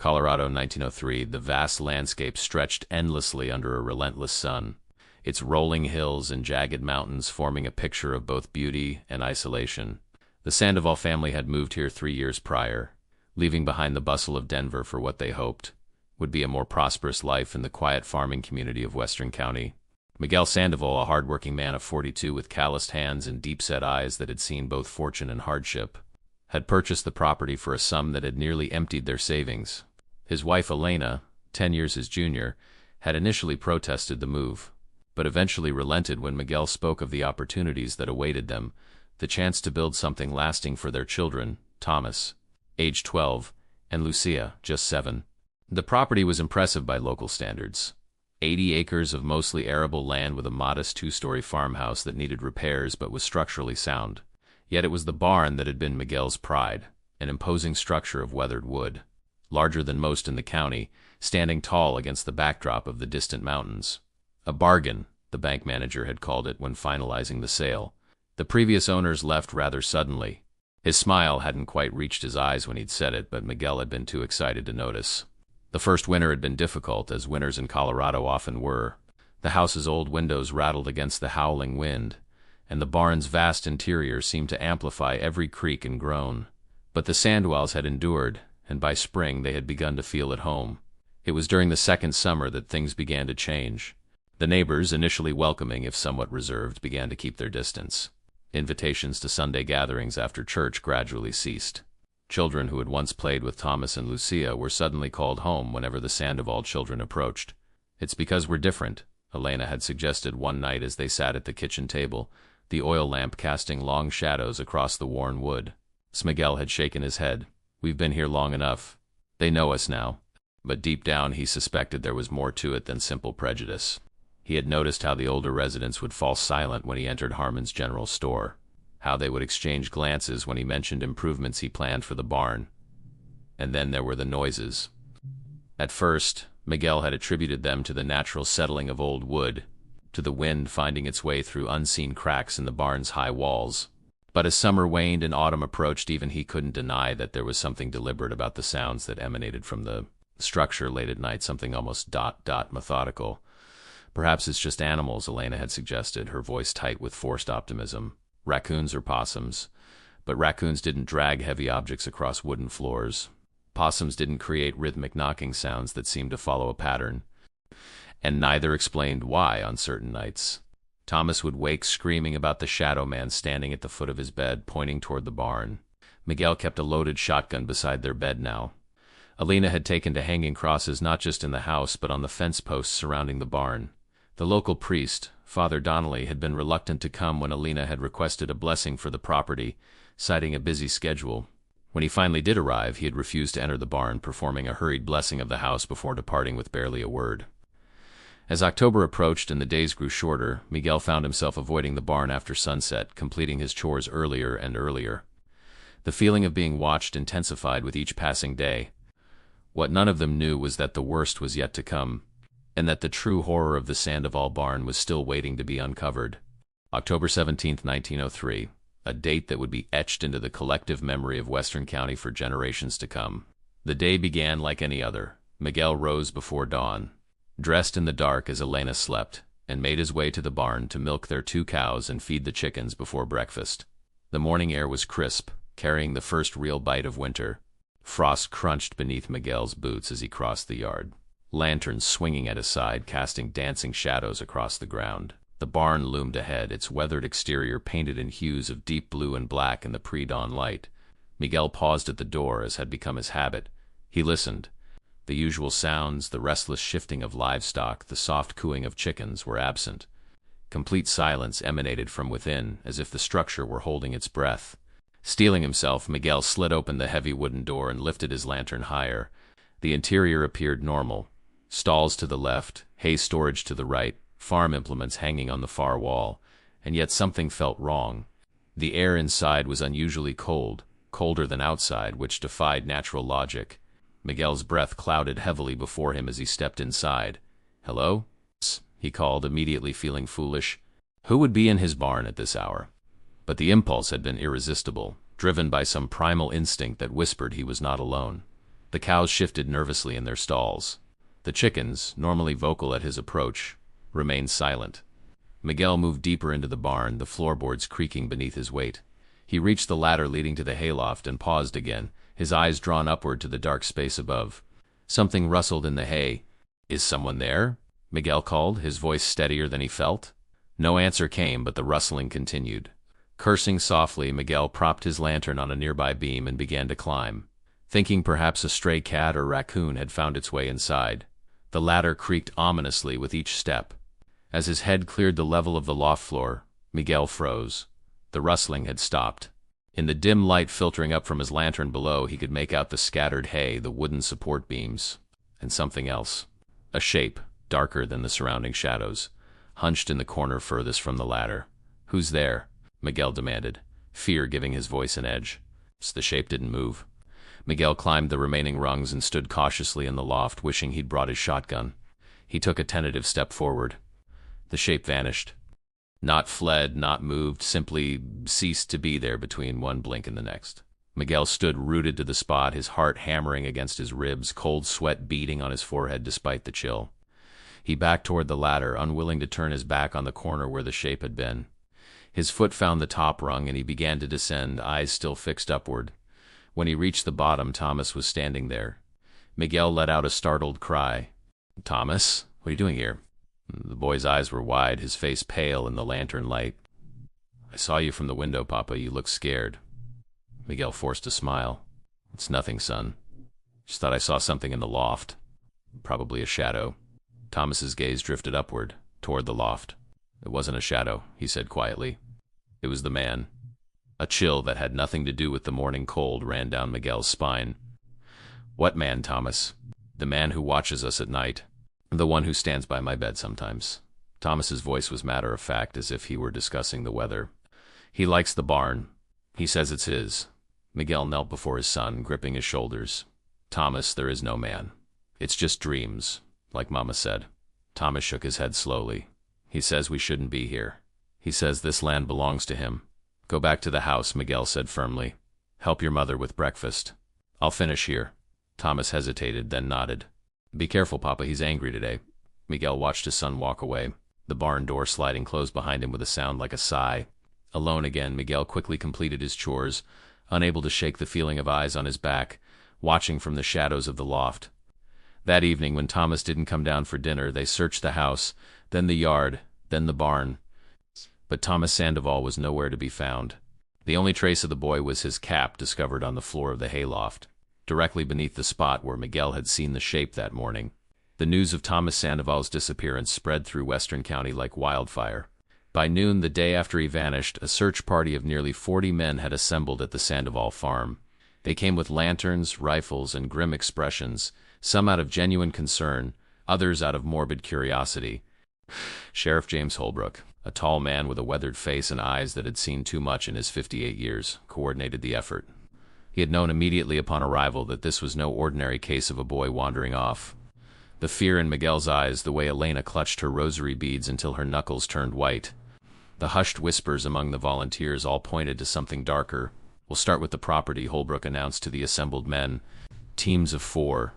Colorado, 1903, the vast landscape stretched endlessly under a relentless sun, its rolling hills and jagged mountains forming a picture of both beauty and isolation. The Sandoval family had moved here 3 years prior, leaving behind the bustle of Denver for what they hoped would be a more prosperous life in the quiet farming community of Western County. Miguel Sandoval, a hard-working man of 42 with calloused hands and deep-set eyes that had seen both fortune and hardship, had purchased the property for a sum that had nearly emptied their savings. His wife, Elena, 10 years his junior, had initially protested the move, but eventually relented when Miguel spoke of the opportunities that awaited them, the chance to build something lasting for their children, Thomas, age 12, and Lucia, just 7. The property was impressive by local standards. 80 acres of mostly arable land with a modest 2-story farmhouse that needed repairs but was structurally sound. Yet it was the barn that had been Miguel's pride, an imposing structure of weathered wood, larger than most in the county, standing tall against the backdrop of the distant mountains. A bargain, the bank manager had called it when finalizing the sale. The previous owners left rather suddenly. His smile hadn't quite reached his eyes when he'd said it, but Miguel had been too excited to notice. The first winter had been difficult, as winters in Colorado often were. The house's old windows rattled against the howling wind, and the barn's vast interior seemed to amplify every creak and groan. But the Sandovals had endured, and by spring they had begun to feel at home. It was during the second summer that things began to change. The neighbors, initially welcoming if somewhat reserved, began to keep their distance. Invitations to Sunday gatherings after church gradually ceased. Children who had once played with Thomas and Lucia were suddenly called home whenever the Sandoval children approached. "It's because we're different," Elena had suggested one night as they sat at the kitchen table, the oil lamp casting long shadows across the worn wood. Miguel had shaken his head. "We've been here long enough. They know us now." But deep down he suspected there was more to it than simple prejudice. He had noticed how the older residents would fall silent when he entered Harmon's general store, how they would exchange glances when he mentioned improvements he planned for the barn. And then there were the noises. At first, Miguel had attributed them to the natural settling of old wood, to the wind finding its way through unseen cracks in the barn's high walls. But as summer waned and autumn approached, even he couldn't deny that there was something deliberate about the sounds that emanated from the structure late at night, something almost methodical. "Perhaps it's just animals," Elena had suggested, her voice tight with forced optimism. "Raccoons or possums." But raccoons didn't drag heavy objects across wooden floors. Possums didn't create rhythmic knocking sounds that seemed to follow a pattern. And neither explained why on certain nights Thomas would wake screaming about the shadow man standing at the foot of his bed, pointing toward the barn. Miguel kept a loaded shotgun beside their bed now. Elena had taken to hanging crosses not just in the house but on the fence posts surrounding the barn. The local priest, Father Donnelly, had been reluctant to come when Elena had requested a blessing for the property, citing a busy schedule. When he finally did arrive, he had refused to enter the barn, performing a hurried blessing of the house before departing with barely a word. As October approached and the days grew shorter, Miguel found himself avoiding the barn after sunset, completing his chores earlier and earlier. The feeling of being watched intensified with each passing day. What none of them knew was that the worst was yet to come, and that the true horror of the Sandoval barn was still waiting to be uncovered. October 17th, 1903, a date that would be etched into the collective memory of Western County for generations to come. The day began like any other. Miguel rose before dawn, dressed in the dark as Elena slept, and made his way to the barn to milk their 2 cows and feed the chickens before breakfast. The morning air was crisp, carrying the first real bite of winter. Frost crunched beneath Miguel's boots as he crossed the yard, lanterns swinging at his side, casting dancing shadows across the ground. The barn loomed ahead, its weathered exterior painted in hues of deep blue and black in the pre-dawn light. Miguel paused at the door, as had become his habit. He listened. The usual sounds, the restless shifting of livestock, the soft cooing of chickens, were absent. Complete silence emanated from within, as if the structure were holding its breath. Steeling himself, Miguel slid open the heavy wooden door and lifted his lantern higher. The interior appeared normal. Stalls to the left, hay storage to the right, farm implements hanging on the far wall, and yet something felt wrong. The air inside was unusually cold, colder than outside, which defied natural logic. Miguel's breath clouded heavily before him as he stepped inside. "Hello?" he called, immediately feeling foolish. Who would be in his barn at this hour? But the impulse had been irresistible, driven by some primal instinct that whispered he was not alone. The cows shifted nervously in their stalls. The chickens, normally vocal at his approach, remained silent. Miguel moved deeper into the barn, the floorboards creaking beneath his weight. He reached the ladder leading to the hayloft and paused again, his eyes drawn upward to the dark space above. Something rustled in the hay. "Is someone there?" Miguel called, his voice steadier than he felt. No answer came, but the rustling continued. Cursing softly, Miguel propped his lantern on a nearby beam and began to climb, thinking perhaps a stray cat or raccoon had found its way inside. The ladder creaked ominously with each step. As his head cleared the level of the loft floor, Miguel froze. The rustling had stopped. In the dim light filtering up from his lantern below, he could make out the scattered hay, the wooden support beams, and something else. A shape, darker than the surrounding shadows, hunched in the corner furthest from the ladder. "Who's there?" Miguel demanded, fear giving his voice an edge. The shape didn't move. Miguel climbed the remaining rungs and stood cautiously in the loft, wishing he'd brought his shotgun. He took a tentative step forward. The shape vanished. Not fled, not moved, simply ceased to be there between one blink and the next. Miguel stood rooted to the spot, his heart hammering against his ribs, cold sweat beading on his forehead despite the chill. He backed toward the ladder, unwilling to turn his back on the corner where the shape had been. His foot found the top rung, and he began to descend, eyes still fixed upward. When he reached the bottom, Thomas was standing there. Miguel let out a startled cry. "Thomas, what are you doing here?" The boy's eyes were wide, his face pale in the lantern light. "I saw you from the window, Papa. You looked scared." Miguel forced a smile. "It's nothing, son. Just thought I saw something in the loft. Probably a shadow." Thomas's gaze drifted upward, toward the loft. "It wasn't a shadow," he said quietly. "It was the man." A chill that had nothing to do with the morning cold ran down Miguel's spine. "What man, Thomas?" "The man who watches us at night. The one who stands by my bed sometimes." Thomas's voice was matter-of-fact, as if he were discussing the weather. "He likes the barn. He says it's his." Miguel knelt before his son, gripping his shoulders. "Thomas, there is no man. It's just dreams, like Mama said." Thomas shook his head slowly. "He says we shouldn't be here. He says this land belongs to him." "Go back to the house," Miguel said firmly. "Help your mother with breakfast. I'll finish here." Thomas hesitated, then nodded. "Be careful, Papa. He's angry today." Miguel watched his son walk away, the barn door sliding closed behind him with a sound like a sigh. Alone again, Miguel quickly completed his chores, unable to shake the feeling of eyes on his back, watching from the shadows of the loft. That evening, when Thomas didn't come down for dinner, they searched the house, then the yard, then the barn. But Thomas Sandoval was nowhere to be found. The only trace of the boy was his cap, discovered on the floor of the hayloft, directly beneath the spot where Miguel had seen the shape that morning. The news of Thomas Sandoval's disappearance spread through Western County like wildfire. By noon, the day after he vanished, a search party of nearly 40 men had assembled at the Sandoval farm. They came with lanterns, rifles, and grim expressions, some out of genuine concern, others out of morbid curiosity. Sheriff James Holbrook, a tall man with a weathered face and eyes that had seen too much in his 58 years, coordinated the effort. He had known immediately upon arrival that this was no ordinary case of a boy wandering off. The fear in Miguel's eyes, the way Elena clutched her rosary beads until her knuckles turned white. The hushed whispers among the volunteers all pointed to something darker. "We'll start with the property," Holbrook announced to the assembled men. "Teams of 4.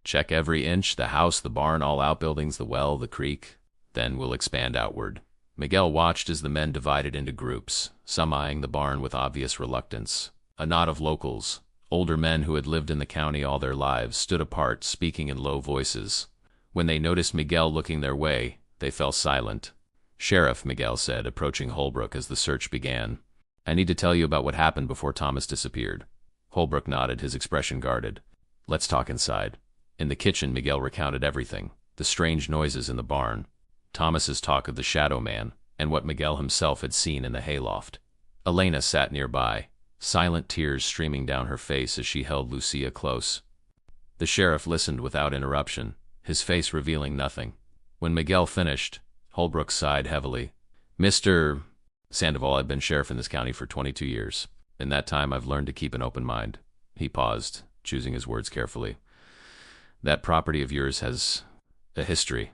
Check every inch, the house, the barn, all outbuildings, the well, the creek. Then we'll expand outward." Miguel watched as the men divided into groups, some eyeing the barn with obvious reluctance. A knot of locals, older men who had lived in the county all their lives, stood apart, speaking in low voices. When they noticed Miguel looking their way, they fell silent. "Sheriff," Miguel said, approaching Holbrook as the search began, "I need to tell you about what happened before Thomas disappeared." Holbrook nodded, his expression guarded. "Let's talk inside." In the kitchen, Miguel recounted everything, the strange noises in the barn, Thomas's talk of the shadow man, and what Miguel himself had seen in the hayloft. Elena sat nearby, silent tears streaming down her face as she held Lucia close. The sheriff listened without interruption, his face revealing nothing. When Miguel finished, Holbrook sighed heavily. "Mr. Sandoval, I've been sheriff in this county for 22 years. In that time, I've learned to keep an open mind." He paused, choosing his words carefully. "That property of yours has a history."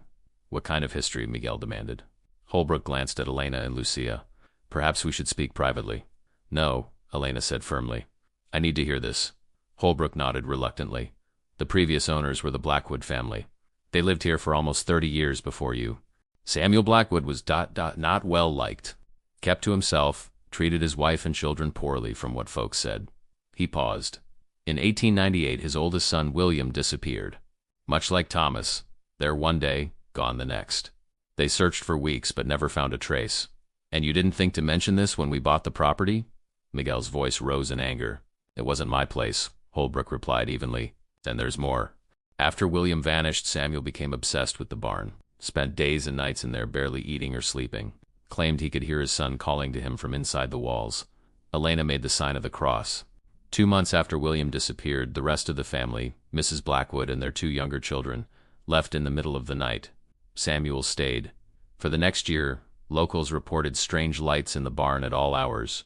"What kind of history?" Miguel demanded. Holbrook glanced at Elena and Lucia. "Perhaps we should speak privately." "No," Elena said firmly. "I need to hear this." Holbrook nodded reluctantly. The previous owners were the Blackwood family. They lived here for almost 30 years before you. Samuel Blackwood was not well liked. Kept to himself, treated his wife and children poorly from what folks said. He paused. In 1898, his oldest son, William, disappeared. Much like Thomas, there one day, gone the next. They searched for weeks but never found a trace. And you didn't think to mention this when we bought the property? Miguel's voice rose in anger. It wasn't my place, Holbrook replied evenly. Then there's more. After William vanished, Samuel became obsessed with the barn. Spent days and nights in there barely eating or sleeping. Claimed he could hear his son calling to him from inside the walls. Elena made the sign of the cross. 2 months after William disappeared, the rest of the family, Mrs. Blackwood and their 2 younger children, left in the middle of the night. Samuel stayed. For the next year, locals reported strange lights in the barn at all hours.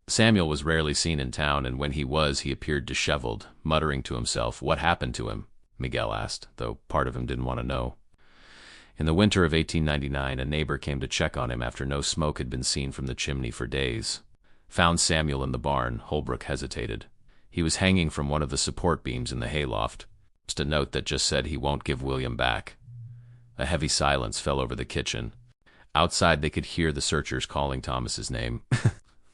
Samuel was rarely seen in town, and when he was, he appeared disheveled, muttering to himself. What happened to him? Miguel asked, though part of him didn't want to know. In the winter of 1899, a neighbor came to check on him after no smoke had been seen from the chimney for days. Found Samuel in the barn. Holbrook hesitated. He was hanging from one of the support beams in the hayloft. Just a note that just said he won't give William back. A heavy silence fell over the kitchen. Outside they could hear the searchers calling Thomas's name,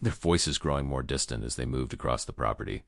their voices growing more distant as they moved across the property.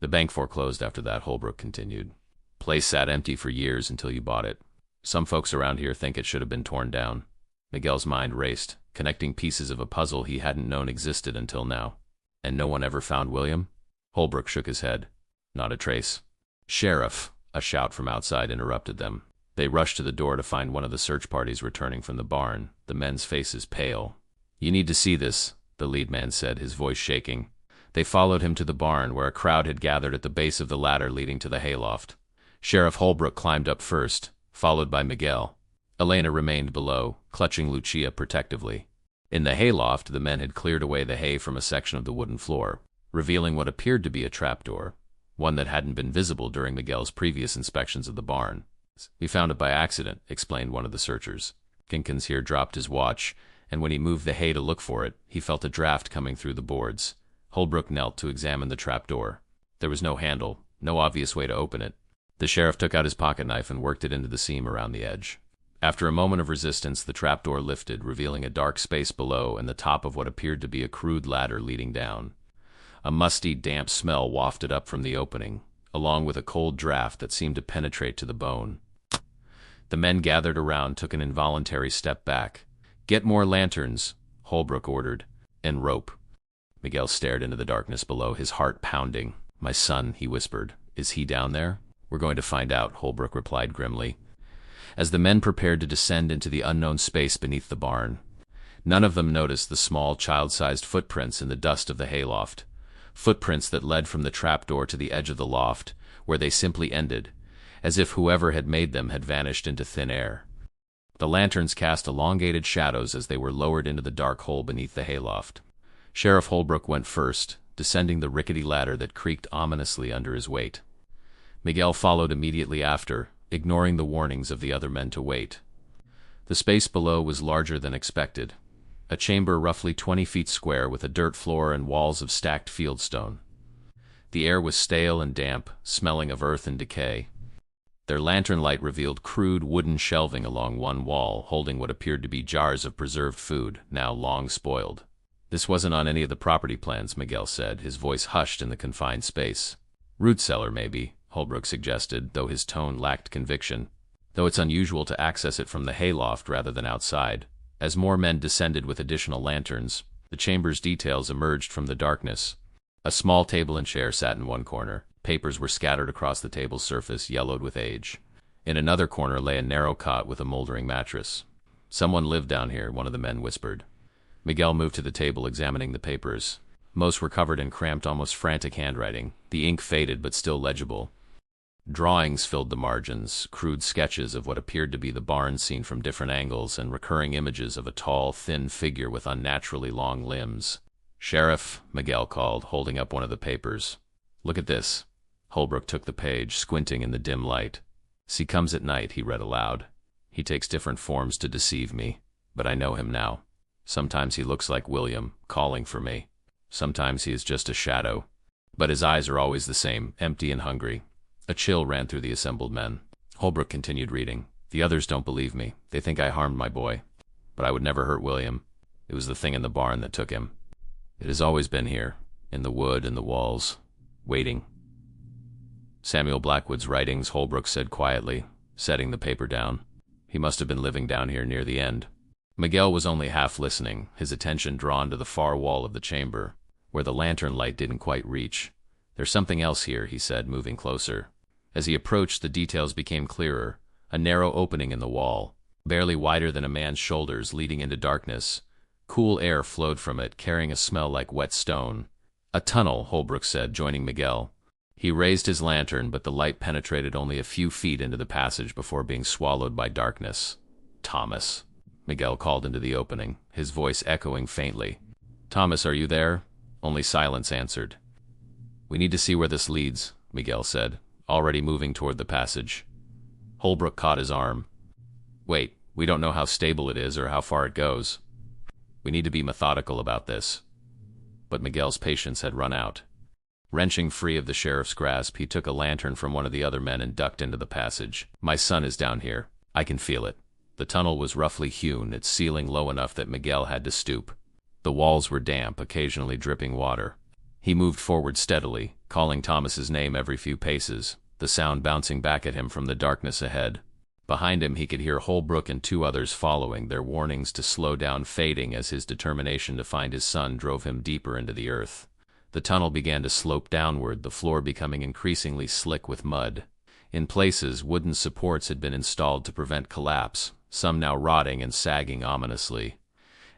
The bank foreclosed after that, Holbrook continued. Place sat empty for years until you bought it. Some folks around here think it should have been torn down. Miguel's mind raced, connecting pieces of a puzzle he hadn't known existed until now. And no one ever found William? Holbrook shook his head. Not a trace. Sheriff! A shout from outside interrupted them. They rushed to the door to find one of the search parties returning from the barn, the men's faces pale. You need to see this, the lead man said, his voice shaking. They followed him to the barn, where a crowd had gathered at the base of the ladder leading to the hayloft. Sheriff Holbrook climbed up first, followed by Miguel. Elena remained below, clutching Lucia protectively. In the hayloft, the men had cleared away the hay from a section of the wooden floor, revealing what appeared to be a trapdoor, one that hadn't been visible during Miguel's previous inspections of the barn. We found it by accident, explained one of the searchers. Kinkins here dropped his watch, and when he moved the hay to look for it, he felt a draft coming through the boards. Holbrook knelt to examine the trapdoor. There was no handle, no obvious way to open it. The sheriff took out his pocketknife and worked it into the seam around the edge. After a moment of resistance, the trapdoor lifted, revealing a dark space below and the top of what appeared to be a crude ladder leading down. A musty, damp smell wafted up from the opening, along with a cold draft that seemed to penetrate to the bone. The men gathered around took an involuntary step back. Get more lanterns, Holbrook ordered, and rope. Miguel stared into the darkness below, his heart pounding. My son, he whispered. Is he down there? We're going to find out, Holbrook replied grimly. As the men prepared to descend into the unknown space beneath the barn, none of them noticed the small, child-sized footprints in the dust of the hayloft. Footprints that led from the trapdoor to the edge of the loft, where they simply ended, as if whoever had made them had vanished into thin air. The lanterns cast elongated shadows as they were lowered into the dark hole beneath the hayloft. Sheriff Holbrook went first, descending the rickety ladder that creaked ominously under his weight. Miguel followed immediately after, ignoring the warnings of the other men to wait. The space below was larger than expected. A chamber roughly 20 feet square with a dirt floor and walls of stacked fieldstone. The air was stale and damp, smelling of earth and decay. Their lantern light revealed crude wooden shelving along one wall, holding what appeared to be jars of preserved food, now long spoiled. This wasn't on any of the property plans, Miguel said, his voice hushed in the confined space. Root cellar, maybe, Holbrook suggested, though his tone lacked conviction. Though it's unusual to access it from the hayloft rather than outside. As more men descended with additional lanterns, the chamber's details emerged from the darkness. A small table and chair sat in one corner. Papers were scattered across the table's surface, yellowed with age. In another corner lay a narrow cot with a moldering mattress. Someone lived down here, one of the men whispered. Miguel moved to the table, examining the papers. Most were covered in cramped, almost frantic handwriting, the ink faded but still legible. Drawings filled the margins, crude sketches of what appeared to be the barn seen from different angles and recurring images of a tall, thin figure with unnaturally long limbs. Sheriff, Miguel called, holding up one of the papers. Look at this. Holbrook took the page, squinting in the dim light. He comes at night, he read aloud. He takes different forms to deceive me, but I know him now. Sometimes he looks like William, calling for me. Sometimes he is just a shadow. But his eyes are always the same, empty and hungry. A chill ran through the assembled men. Holbrook continued reading. The others don't believe me. They think I harmed my boy. But I would never hurt William. It was the thing in the barn that took him. It has always been here, in the wood and the walls, waiting. Samuel Blackwood's writings, Holbrook said quietly, setting the paper down. He must have been living down here near the end. Miguel was only half listening, his attention drawn to the far wall of the chamber, where the lantern light didn't quite reach. There's something else here, he said, moving closer. As he approached, the details became clearer. A narrow opening in the wall, barely wider than a man's shoulders, leading into darkness. Cool air flowed from it, carrying a smell like wet stone. A tunnel, Holbrook said, joining Miguel. He raised his lantern, but the light penetrated only a few feet into the passage before being swallowed by darkness. Thomas, Miguel called into the opening, his voice echoing faintly. Thomas, are you there? Only silence answered. We need to see where this leads, Miguel said, already moving toward the passage. Holbrook caught his arm. Wait, we don't know how stable it is or how far it goes. We need to be methodical about this. But Miguel's patience had run out. Wrenching free of the sheriff's grasp, he took a lantern from one of the other men and ducked into the passage. My son is down here. I can feel it. The tunnel was roughly hewn, its ceiling low enough that Miguel had to stoop. The walls were damp, occasionally dripping water. He moved forward steadily, calling Thomas's name every few paces, the sound bouncing back at him from the darkness ahead. Behind him he could hear Holbrook and two others following, their warnings to slow down fading as his determination to find his son drove him deeper into the earth. The tunnel began to slope downward, the floor becoming increasingly slick with mud. In places, wooden supports had been installed to prevent collapse, some now rotting and sagging ominously.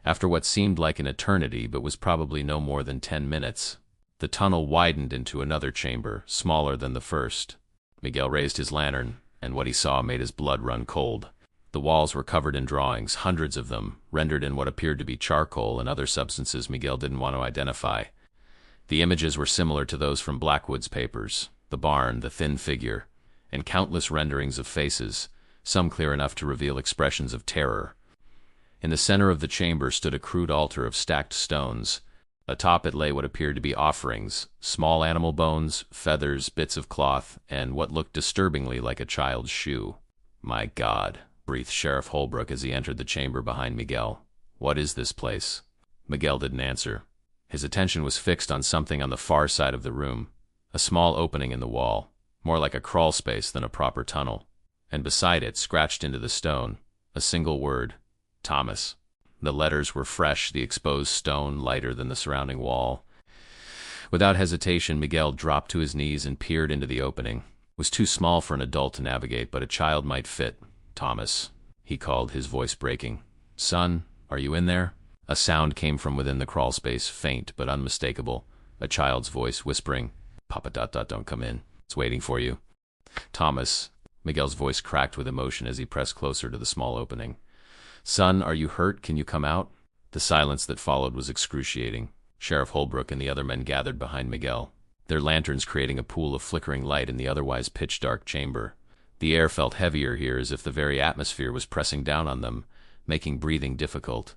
After what seemed like an eternity but was probably no more than 10 minutes, the tunnel widened into another chamber, smaller than the first. Miguel raised his lantern, and what he saw made his blood run cold. The walls were covered in drawings, hundreds of them, rendered in what appeared to be charcoal and other substances Miguel didn't want to identify. The images were similar to those from Blackwood's papers, the barn, the thin figure, and countless renderings of faces, some clear enough to reveal expressions of terror. In the center of the chamber stood a crude altar of stacked stones. Atop it lay what appeared to be offerings, small animal bones, feathers, bits of cloth, and what looked disturbingly like a child's shoe. My God, breathed Sheriff Holbrook as he entered the chamber behind Miguel. What is this place? Miguel didn't answer. His attention was fixed on something on the far side of the room, a small opening in the wall, more like a crawl space than a proper tunnel. And beside it, scratched into the stone, a single word, Thomas. The letters were fresh, the exposed stone lighter than the surrounding wall. Without hesitation, Miguel dropped to his knees and peered into the opening. It was too small for an adult to navigate, but a child might fit. Thomas, he called, his voice breaking. Son, are you in there? A sound came from within the crawl space, faint but unmistakable. A child's voice whispering, Papa ... don't come in. It's waiting for you. Thomas, Miguel's voice cracked with emotion as he pressed closer to the small opening. Son, are you hurt? Can you come out? The silence that followed was excruciating. Sheriff Holbrook and the other men gathered behind Miguel, their lanterns creating a pool of flickering light in the otherwise pitch-dark chamber. The air felt heavier here, as if the very atmosphere was pressing down on them, making breathing difficult.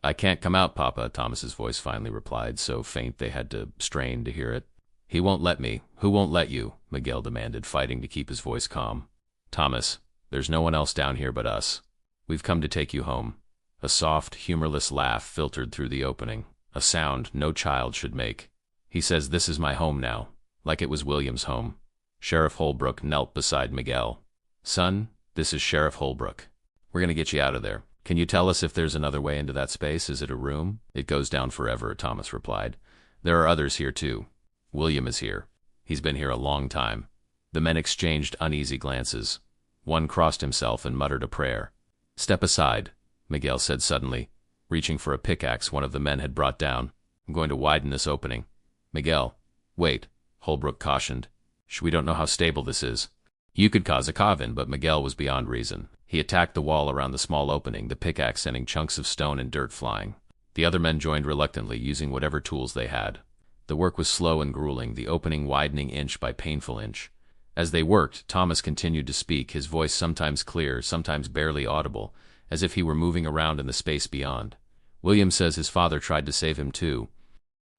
I can't come out, Papa, Thomas's voice finally replied, so faint they had to strain to hear it. He won't let me. Who won't let you? Miguel demanded, fighting to keep his voice calm. Thomas, there's no one else down here but us. We've come to take you home. A soft, humorless laugh filtered through the opening, a sound no child should make. He says this is my home now, like it was William's home. Sheriff Holbrook knelt beside Miguel. Son, this is Sheriff Holbrook. We're going to get you out of there. Can you tell us if there's another way into that space? Is it a room? It goes down forever, Thomas replied. There are others here too. William is here. He's been here a long time. The men exchanged uneasy glances. One crossed himself and muttered a prayer. Step aside, Miguel said suddenly, reaching for a pickaxe one of the men had brought down. I'm going to widen this opening. Miguel, wait, Holbrook cautioned. We don't know how stable this is. You could cause a cave-in, but Miguel was beyond reason. He attacked the wall around the small opening, the pickaxe sending chunks of stone and dirt flying. The other men joined reluctantly, using whatever tools they had. The work was slow and grueling, the opening widening inch by painful inch. As they worked, Thomas continued to speak, his voice sometimes clear, sometimes barely audible, as if he were moving around in the space beyond. William says his father tried to save him too.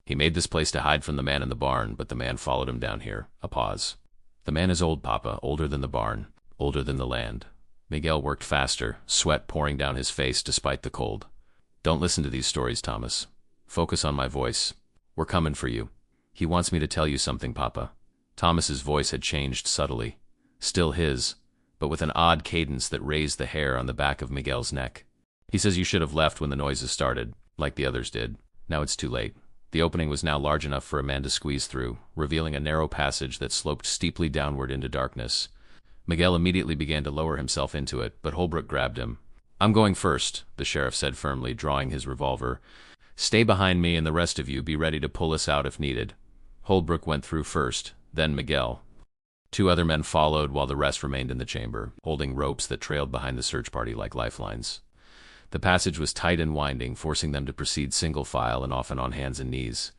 He made this place to hide from the man in the barn, but the man followed him down here. A pause. The man is old, Papa, older than the barn, older than the land. Miguel worked faster, sweat pouring down his face despite the cold. Don't listen to these stories, Thomas. Focus on my voice. We're coming for you. He wants me to tell you something, Papa. Thomas's voice had changed subtly. Still his, but with an odd cadence that raised the hair on the back of Miguel's neck. He says you should have left when the noises started, like the others did. Now it's too late. The opening was now large enough for a man to squeeze through, revealing a narrow passage that sloped steeply downward into darkness. Miguel immediately began to lower himself into it, but Holbrook grabbed him. I'm going first, the sheriff said firmly, drawing his revolver. Stay behind me and the rest of you be ready to pull us out if needed. Holbrook went through first, then Miguel. 2 other men followed while the rest remained in the chamber, holding ropes that trailed behind the search party like lifelines. The passage was tight and winding, forcing them to proceed single file and often on hands and knees.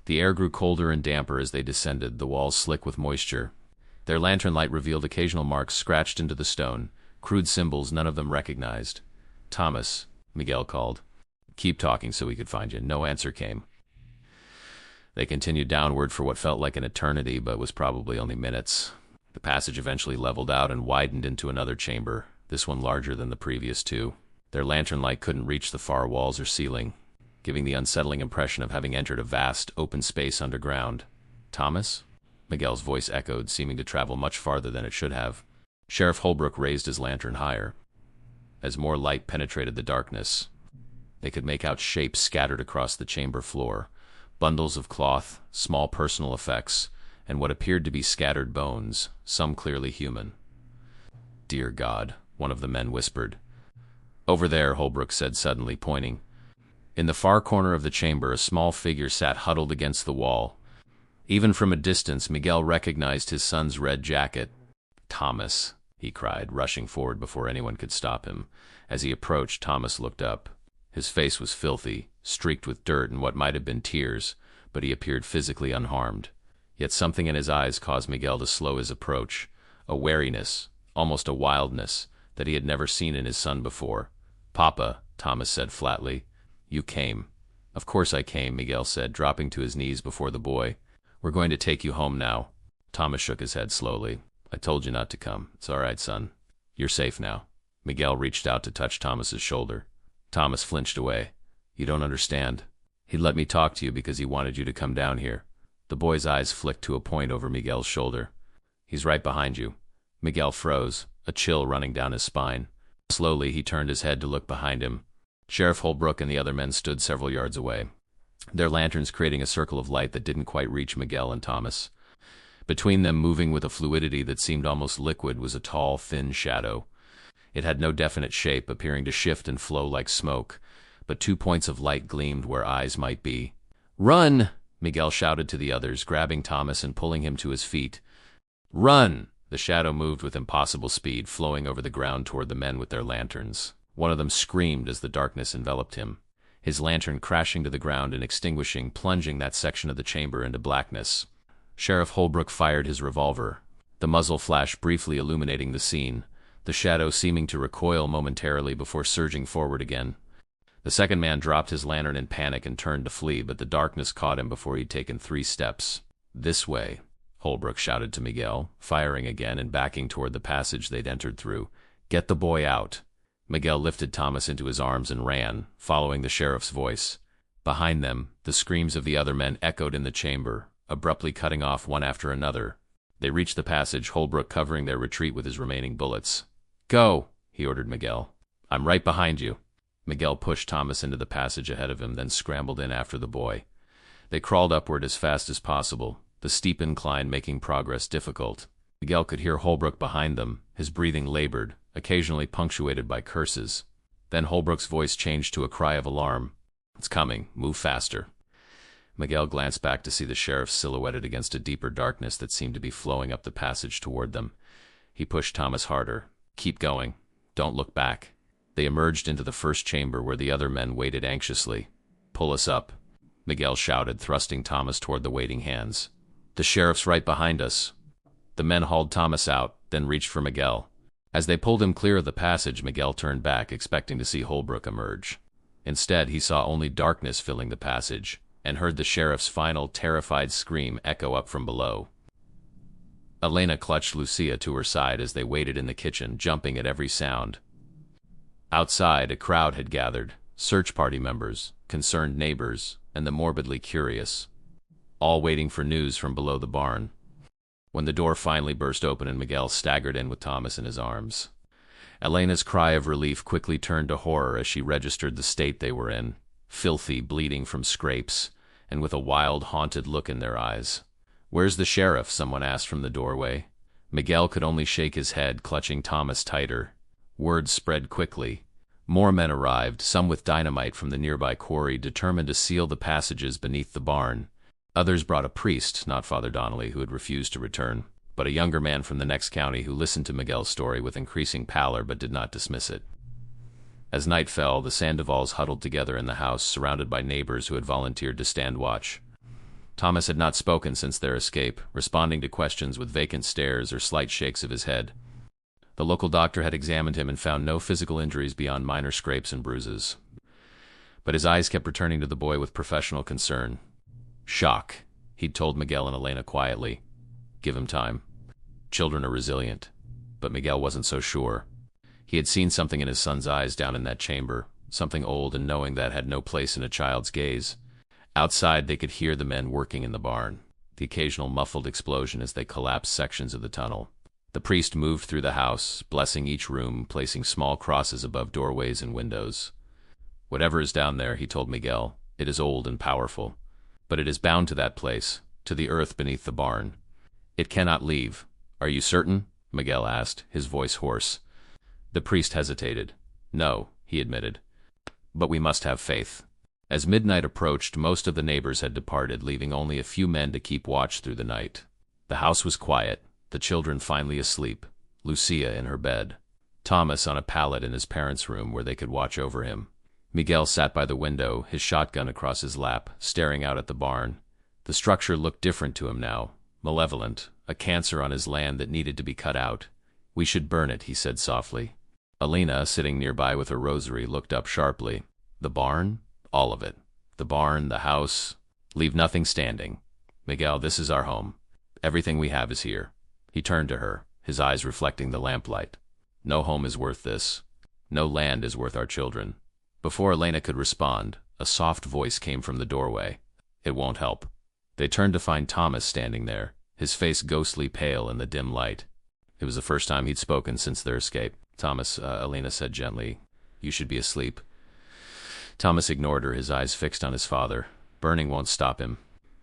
The air grew colder and damper as they descended, the walls slick with moisture. Their lantern light revealed occasional marks scratched into the stone, crude symbols none of them recognized. Thomas, Miguel called. Keep talking so we could find you. No answer came. They continued downward for what felt like an eternity, but was probably only minutes. The passage eventually leveled out and widened into another chamber, this one larger than the previous 2. Their lantern light couldn't reach the far walls or ceiling, giving the unsettling impression of having entered a vast, open space underground. Thomas? Miguel's voice echoed, seeming to travel much farther than it should have. Sheriff Holbrook raised his lantern higher. As more light penetrated the darkness, they could make out shapes scattered across the chamber floor, bundles of cloth, small personal effects, and what appeared to be scattered bones, some clearly human. Dear God, one of the men whispered. Over there, Holbrook said suddenly, pointing. In the far corner of the chamber, a small figure sat huddled against the wall. Even from a distance, Miguel recognized his son's red jacket. Thomas, he cried, rushing forward before anyone could stop him. As he approached, Thomas looked up. His face was filthy, streaked with dirt and what might have been tears, but he appeared physically unharmed. Yet something in his eyes caused Miguel to slow his approach, a wariness, almost a wildness, that he had never seen in his son before. Papa, Thomas said flatly. You came. Of course I came, Miguel said, dropping to his knees before the boy. We're going to take you home now. Thomas shook his head slowly. I told you not to come. It's all right, son. You're safe now. Miguel reached out to touch Thomas's shoulder. Thomas flinched away. You don't understand. He let me talk to you because he wanted you to come down here. The boy's eyes flicked to a point over Miguel's shoulder. He's right behind you. Miguel froze, a chill running down his spine. Slowly, he turned his head to look behind him. Sheriff Holbrook and the other men stood several yards away, their lanterns creating a circle of light that didn't quite reach Miguel and Thomas. Between them, moving with a fluidity that seemed almost liquid, was a tall, thin shadow. It had no definite shape, appearing to shift and flow like smoke, but 2 points of light gleamed where eyes might be. Run! Miguel shouted to the others, grabbing Thomas and pulling him to his feet. Run! The shadow moved with impossible speed, flowing over the ground toward the men with their lanterns. One of them screamed as the darkness enveloped him, his lantern crashing to the ground and extinguishing, plunging that section of the chamber into blackness. Sheriff Holbrook fired his revolver, the muzzle flash briefly illuminating the scene, the shadow seeming to recoil momentarily before surging forward again. The second man dropped his lantern in panic and turned to flee, but the darkness caught him before he'd taken 3 steps. This way, Holbrook shouted to Miguel, firing again and backing toward the passage they'd entered through. Get the boy out. Miguel lifted Thomas into his arms and ran, following the sheriff's voice. Behind them, the screams of the other men echoed in the chamber, abruptly cutting off one after another. They reached the passage, Holbrook covering their retreat with his remaining bullets. Go, he ordered Miguel. I'm right behind you. Miguel pushed Thomas into the passage ahead of him, then scrambled in after the boy. They crawled upward as fast as possible, the steep incline making progress difficult. Miguel could hear Holbrook behind them, his breathing labored, occasionally punctuated by curses. Then Holbrook's voice changed to a cry of alarm. It's coming. Move faster. Miguel glanced back to see the sheriff silhouetted against a deeper darkness that seemed to be flowing up the passage toward them. He pushed Thomas harder. Keep going. Don't look back. They emerged into the first chamber where the other men waited anxiously. Pull us up, Miguel shouted, thrusting Thomas toward the waiting hands. The sheriff's right behind us. The men hauled Thomas out, then reached for Miguel. As they pulled him clear of the passage, Miguel turned back, expecting to see Holbrook emerge. Instead, he saw only darkness filling the passage, and heard the sheriff's final, terrified scream echo up from below. Elena clutched Lucia to her side as they waited in the kitchen, jumping at every sound. Outside, a crowd had gathered, search party members, concerned neighbors, and the morbidly curious, all waiting for news from below the barn. When the door finally burst open and Miguel staggered in with Thomas in his arms, Elena's cry of relief quickly turned to horror as she registered the state they were in, filthy, bleeding from scrapes, and with a wild, haunted look in their eyes. "Where's the sheriff?" someone asked from the doorway. Miguel could only shake his head, clutching Thomas tighter. Word spread quickly. More men arrived, some with dynamite from the nearby quarry, determined to seal the passages beneath the barn. Others brought a priest, not Father Donnelly, who had refused to return, but a younger man from the next county who listened to Miguel's story with increasing pallor but did not dismiss it. As night fell, the Sandovals huddled together in the house, surrounded by neighbors who had volunteered to stand watch. Thomas had not spoken since their escape, responding to questions with vacant stares or slight shakes of his head. The local doctor had examined him and found no physical injuries beyond minor scrapes and bruises. But his eyes kept returning to the boy with professional concern. "Shock," he'd told Miguel and Elena quietly. "Give him time. Children are resilient." But Miguel wasn't so sure. He had seen something in his son's eyes down in that chamber, something old and knowing that had no place in a child's gaze. Outside, they could hear the men working in the barn, the occasional muffled explosion as they collapsed sections of the tunnel. The priest moved through the house, blessing each room, placing small crosses above doorways and windows. "Whatever is down there," he told Miguel, "it is old and powerful. But it is bound to that place, to the earth beneath the barn. It cannot leave." "Are you certain?" Miguel asked, his voice hoarse. The priest hesitated. "No," he admitted. "But we must have faith." As midnight approached, most of the neighbors had departed, leaving only a few men to keep watch through the night. The house was quiet, the children finally asleep, Lucia in her bed, Thomas on a pallet in his parents' room where they could watch over him. Miguel sat by the window, his shotgun across his lap, staring out at the barn. The structure looked different to him now, malevolent, a cancer on his land that needed to be cut out. "We should burn it," he said softly. Elena, sitting nearby with her rosary, looked up sharply. "The barn? All of it. The barn, the house. Leave nothing standing. Miguel, this is our home. Everything we have is here." He turned to her, his eyes reflecting the lamplight. "No home is worth this. No land is worth our children." Before Elena could respond, a soft voice came from the doorway. "It won't help." They turned to find Thomas standing there, his face ghostly pale in the dim light. It was the first time he'd spoken since their escape. "Thomas," Elena said gently, "you should be asleep." Thomas ignored her, his eyes fixed on his father. "Burning won't stop him.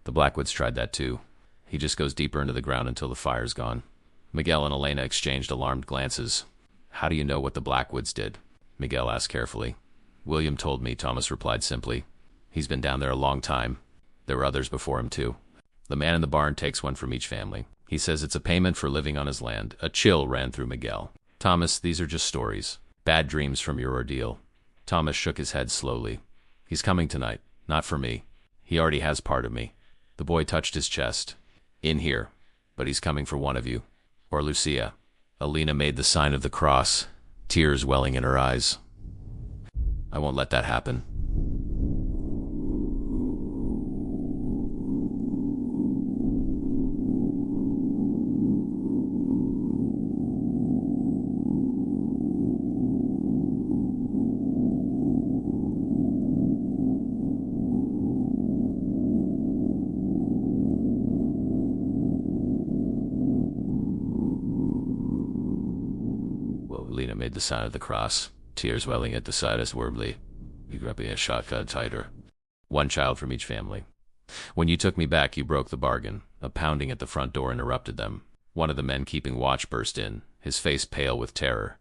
The Blackwoods tried that too. He just goes deeper into the ground until the fire's gone." Miguel and Elena exchanged alarmed glances. "How do you know what the Blackwoods did?" Miguel asked carefully. "William told me," Thomas replied simply. "He's been down there a long time. There were others before him too. The man in the barn takes one from each family. He says it's a payment for living on his land." A chill ran through Miguel. "Thomas, these are just stories. Bad dreams from your ordeal." Thomas shook his head slowly. "He's coming tonight. Not for me. He already has part of me." The boy touched his chest. "In here. But he's coming for one of you. Or Lucia." Elena made the sign of the cross, tears welling in her eyes. "I won't let that happen." Elena made the sign of the cross, tears welling at the side as warbly. "You grabbing a shotgun tighter. One child from each family. When you took me back, you broke the bargain." A pounding at the front door interrupted them. One of the men keeping watch burst in, his face pale with terror.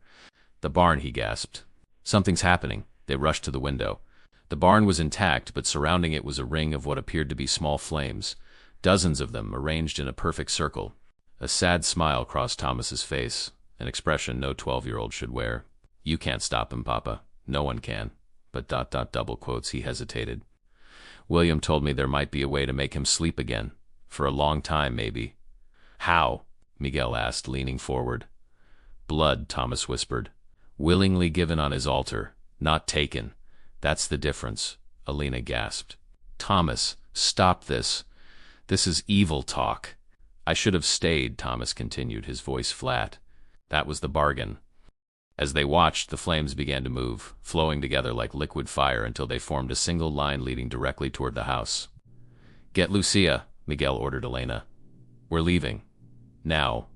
"The barn," he gasped. "Something's happening." They rushed to the window. The barn was intact, but surrounding it was a ring of what appeared to be small flames, dozens of them arranged in a perfect circle. A sad smile crossed Thomas's face, an expression no 12-year-old should wear. "You can't stop him, Papa. No one can." But ... double quotes, he hesitated. "William told me there might be a way to make him sleep again. For a long time, maybe." "How?" Miguel asked, leaning forward. "Blood," Thomas whispered. "Willingly given on his altar, not taken. That's the difference," Elena gasped. "Thomas, stop this. This is evil talk." I should have stayed, Thomas continued, his voice flat. That was the bargain. As they watched, the flames began to move, flowing together like liquid fire until they formed a single line leading directly toward the house. Get Lucia, Miguel ordered Elena. We're leaving. Now.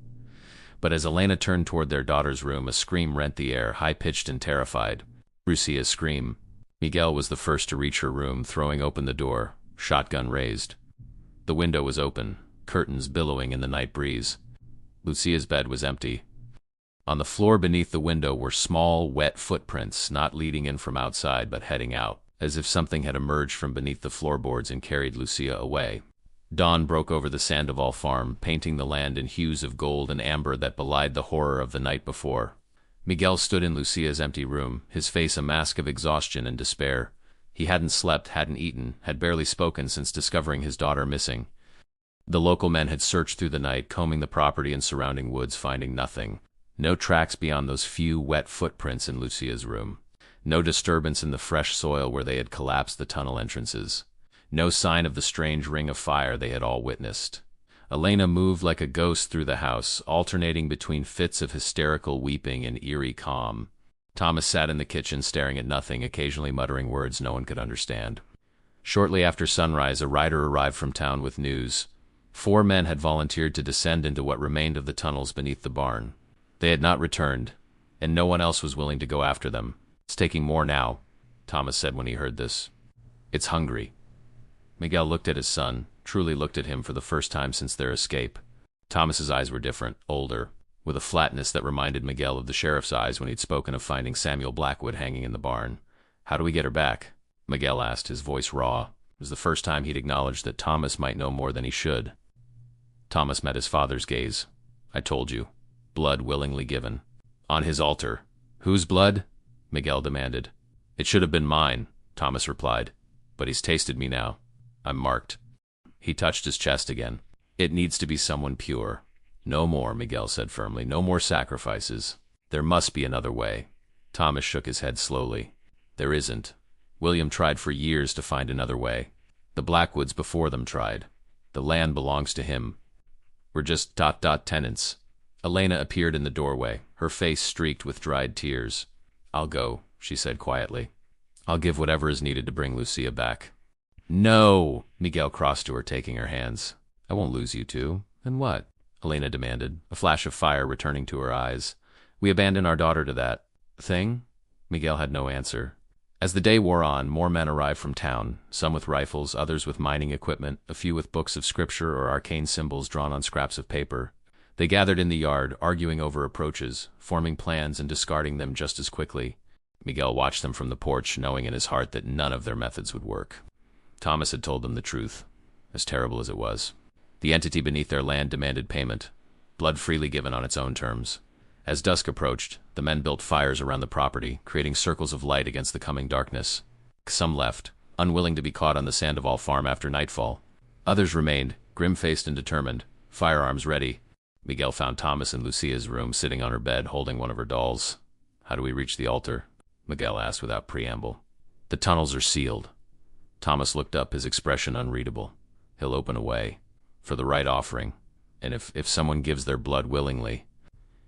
But as Elena turned toward their daughter's room, a scream rent the air, high-pitched and terrified. Lucia's scream. Miguel was the first to reach her room, throwing open the door, shotgun raised. The window was open, curtains billowing in the night breeze. Lucia's bed was empty. On the floor beneath the window were small, wet footprints, not leading in from outside but heading out, as if something had emerged from beneath the floorboards and carried Lucia away. Dawn broke over the Sandoval farm, painting the land in hues of gold and amber that belied the horror of the night before. Miguel stood in Lucia's empty room, his face a mask of exhaustion and despair. He hadn't slept, hadn't eaten, had barely spoken since discovering his daughter missing. The local men had searched through the night, combing the property and surrounding woods, finding nothing. No tracks beyond those few wet footprints in Lucia's room. No disturbance in the fresh soil where they had collapsed the tunnel entrances. No sign of the strange ring of fire they had all witnessed. Elena moved like a ghost through the house, alternating between fits of hysterical weeping and eerie calm. Thomas sat in the kitchen staring at nothing, occasionally muttering words no one could understand. Shortly after sunrise, a rider arrived from town with news. 4 men had volunteered to descend into what remained of the tunnels beneath the barn. They had not returned, and no one else was willing to go after them. It's taking more now, Thomas said when he heard this. It's hungry. Miguel looked at his son, truly looked at him for the first time since their escape. Thomas's eyes were different, older, with a flatness that reminded Miguel of the sheriff's eyes when he'd spoken of finding Samuel Blackwood hanging in the barn. How do we get her back? Miguel asked, his voice raw. It was the first time he'd acknowledged that Thomas might know more than he should. Thomas met his father's gaze. I told you. Blood willingly given. On his altar. Whose blood? Miguel demanded. It should have been mine, Thomas replied. But he's tasted me now. I'm marked. He touched his chest again. It needs to be someone pure. No more, Miguel said firmly. No more sacrifices. There must be another way. Thomas shook his head slowly. There isn't. William tried for years to find another way. The Blackwoods before them tried. The land belongs to him. We're just tenants. Elena appeared in the doorway, her face streaked with dried tears. I'll go, she said quietly. I'll give whatever is needed to bring Lucia back. No, Miguel crossed to her, taking her hands. I won't lose you two. Then what? Elena demanded, a flash of fire returning to her eyes. We abandon our daughter to that thing? Miguel had no answer. As the day wore on, more men arrived from town, some with rifles, others with mining equipment, a few with books of scripture or arcane symbols drawn on scraps of paper. They gathered in the yard, arguing over approaches, forming plans and discarding them just as quickly. Miguel watched them from the porch, knowing in his heart that none of their methods would work. Thomas had told them the truth, as terrible as it was. The entity beneath their land demanded payment, blood freely given on its own terms. As dusk approached, the men built fires around the property, creating circles of light against the coming darkness. Some left, unwilling to be caught on the Sandoval farm after nightfall. Others remained, grim-faced and determined, firearms ready. Miguel found Thomas in Lucia's room, sitting on her bed, holding one of her dolls. How do we reach the altar? Miguel asked without preamble. The tunnels are sealed. Thomas looked up, his expression unreadable. He'll open a way, for the right offering, and if someone gives their blood willingly,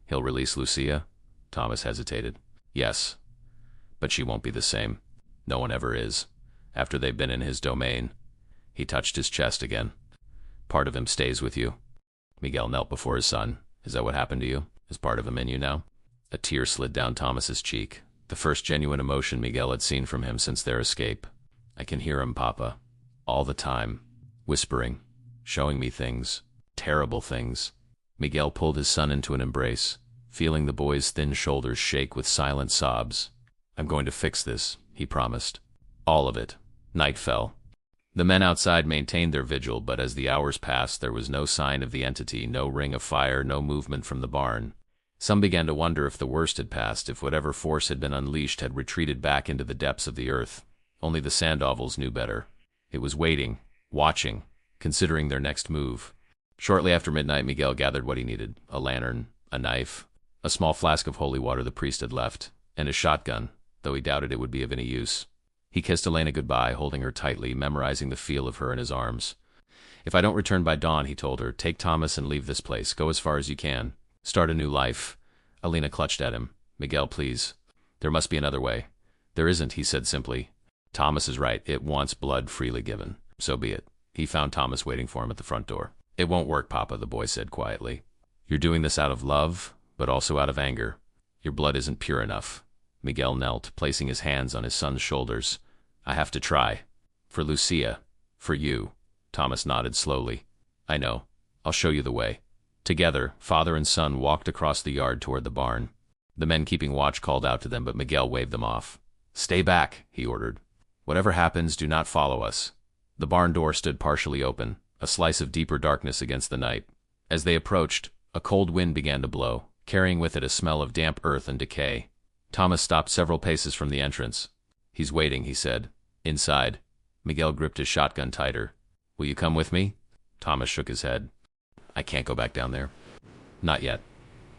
he'll release Lucia? Thomas hesitated. Yes, but she won't be the same. No one ever is, after they've been in his domain. He touched his chest again. Part of him stays with you. Miguel knelt before his son. Is that what happened to you? Is part of him in you now? A tear slid down Thomas's cheek, the first genuine emotion Miguel had seen from him since their escape. I can hear him, Papa, all the time, whispering, showing me things, terrible things. Miguel pulled his son into an embrace, feeling the boy's thin shoulders shake with silent sobs. I'm going to fix this, he promised. All of it. Night fell. The men outside maintained their vigil, but as the hours passed, there was no sign of the entity, no ring of fire, no movement from the barn. Some began to wonder if the worst had passed, if whatever force had been unleashed had retreated back into the depths of the earth. Only the Sandovals knew better. It was waiting, watching, considering their next move. Shortly after midnight, Miguel gathered what he needed: a lantern, a knife, a small flask of holy water the priest had left, and a shotgun, though he doubted it would be of any use. He kissed Elena goodbye, holding her tightly, memorizing the feel of her in his arms. If I don't return by dawn, he told her, take Thomas and leave this place. Go as far as you can. Start a new life. Alina clutched at him. Miguel, please. There must be another way. There isn't, he said simply. Thomas is right. It wants blood freely given. So be it. He found Thomas waiting for him at the front door. It won't work, Papa, the boy said quietly. You're doing this out of love, but also out of anger. Your blood isn't pure enough. Miguel knelt, placing his hands on his son's shoulders. I have to try. For Lucia. For you. Thomas nodded slowly. I know. I'll show you the way. Together, father and son walked across the yard toward the barn. The men keeping watch called out to them, but Miguel waved them off. Stay back, he ordered. Whatever happens, do not follow us. The barn door stood partially open, a slice of deeper darkness against the night. As they approached, a cold wind began to blow, carrying with it a smell of damp earth and decay. Thomas stopped several paces from the entrance. He's waiting, he said. Inside. Miguel gripped his shotgun tighter. Will you come with me? Thomas shook his head. I can't go back down there. Not yet.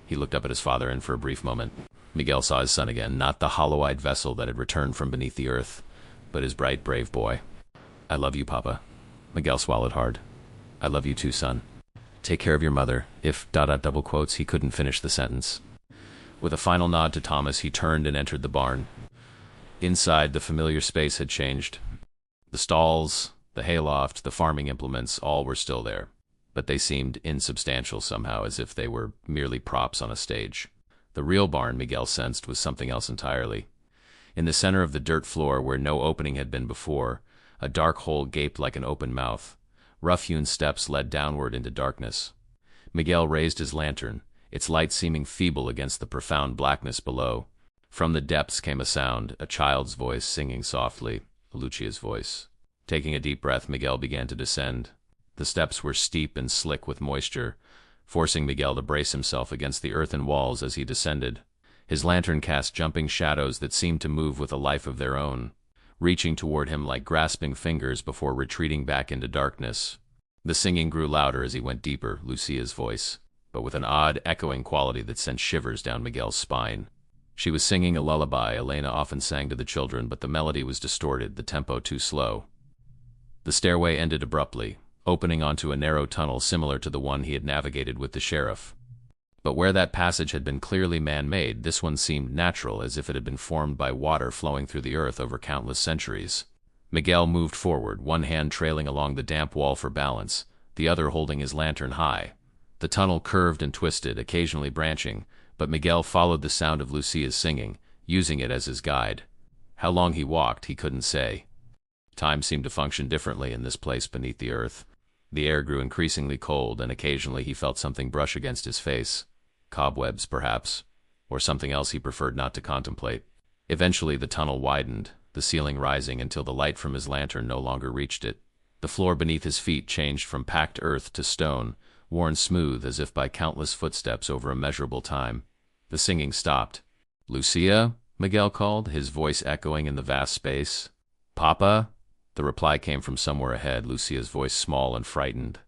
He looked up at his father, and for a brief moment, Miguel saw his son again, not the hollow-eyed vessel that had returned from beneath the earth, but his bright, brave boy. I love you, Papa. Miguel swallowed hard. I love you too, son. Take care of your mother. If ... double quotes, he couldn't finish the sentence. With a final nod to Thomas, he turned and entered the barn. Inside, the familiar space had changed. The stalls, the hayloft, the farming implements, all were still there, but they seemed insubstantial somehow, as if they were merely props on a stage. The real barn, Miguel sensed, was something else entirely. In the center of the dirt floor, where no opening had been before, a dark hole gaped like an open mouth. Rough-hewn steps led downward into darkness. Miguel raised his lantern, its light seeming feeble against the profound blackness below. From the depths came a sound, a child's voice singing softly, Lucia's voice. Taking a deep breath, Miguel began to descend. The steps were steep and slick with moisture, forcing Miguel to brace himself against the earthen walls as he descended. His lantern cast jumping shadows that seemed to move with a life of their own, reaching toward him like grasping fingers before retreating back into darkness. The singing grew louder as he went deeper, Lucia's voice, but with an odd, echoing quality that sent shivers down Miguel's spine. She was singing a lullaby Elena often sang to the children, but the melody was distorted, the tempo too slow. The stairway ended abruptly, opening onto a narrow tunnel similar to the one he had navigated with the sheriff. But where that passage had been clearly man-made, this one seemed natural, as if it had been formed by water flowing through the earth over countless centuries. Miguel moved forward, one hand trailing along the damp wall for balance, the other holding his lantern high. The tunnel curved and twisted, occasionally branching, but Miguel followed the sound of Lucia's singing, using it as his guide. How long he walked, he couldn't say. Time seemed to function differently in this place beneath the earth. The air grew increasingly cold, and occasionally he felt something brush against his face. Cobwebs, perhaps, or something else he preferred not to contemplate. Eventually the tunnel widened, the ceiling rising until the light from his lantern no longer reached it. The floor beneath his feet changed from packed earth to stone, worn smooth as if by countless footsteps over immeasurable time. The singing stopped. "Lucia?" Miguel called, his voice echoing in the vast space. "Papa?" The reply came from somewhere ahead, Lucia's voice small and frightened.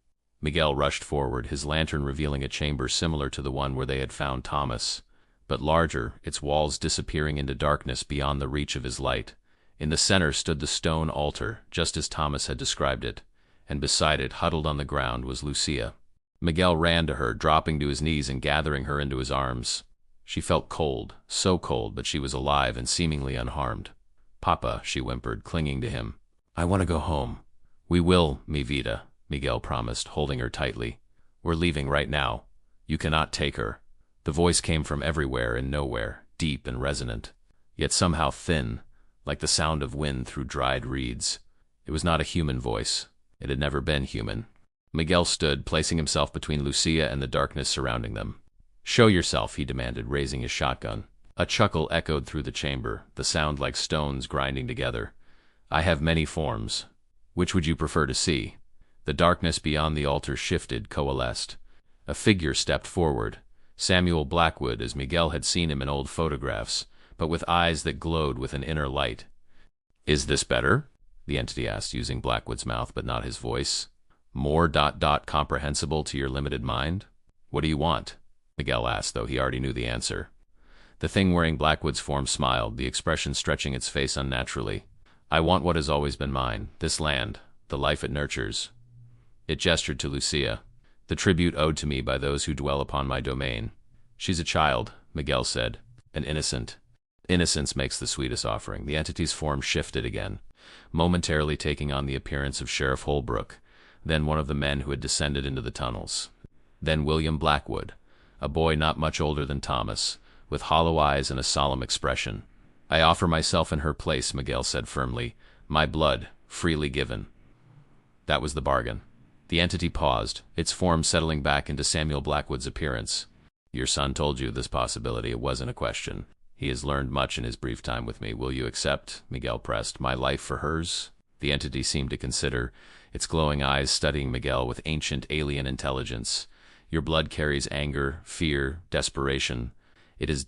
Miguel rushed forward, his lantern revealing a chamber similar to the one where they had found Thomas, but larger, its walls disappearing into darkness beyond the reach of his light. In the center stood the stone altar, just as Thomas had described it, and beside it, huddled on the ground, was Lucia. Miguel ran to her, dropping to his knees and gathering her into his arms. She felt cold, so cold, but she was alive and seemingly unharmed. "Papa," she whimpered, clinging to him. "I want to go home." "We will, mi vida," Miguel promised, holding her tightly. "We're leaving right now. You cannot take her." The voice came from everywhere and nowhere, deep and resonant, yet somehow thin, like the sound of wind through dried reeds. It was not a human voice. It had never been human. Miguel stood, placing himself between Lucia and the darkness surrounding them. "Show yourself," he demanded, raising his shotgun. A chuckle echoed through the chamber, the sound like stones grinding together. "I have many forms. Which would you prefer to see?" The darkness beyond the altar shifted, coalesced. A figure stepped forward, Samuel Blackwood, as Miguel had seen him in old photographs, but with eyes that glowed with an inner light. "Is this better?" the entity asked, using Blackwood's mouth but not his voice. "More ... comprehensible to your limited mind?" "What do you want?" Miguel asked, though he already knew the answer. The thing wearing Blackwood's form smiled, the expression stretching its face unnaturally. "I want what has always been mine, this land, the life it nurtures." It gestured to Lucia. The tribute owed to me by those who dwell upon my domain. She's a child, Miguel said. An innocent. Innocence makes the sweetest offering. The entity's form shifted again, momentarily taking on the appearance of Sheriff Holbrook, then one of the men who had descended into the tunnels. Then William Blackwood, a boy not much older than Thomas, with hollow eyes and a solemn expression. I offer myself in her place, Miguel said firmly. My blood, freely given. That was the bargain. The entity paused, its form settling back into Samuel Blackwood's appearance. Your son told you this possibility. It wasn't a question. He has learned much in his brief time with me. Will you accept, Miguel pressed, my life for hers? The entity seemed to consider, its glowing eyes studying Miguel with ancient alien intelligence. Your blood carries anger, fear, desperation. It is ...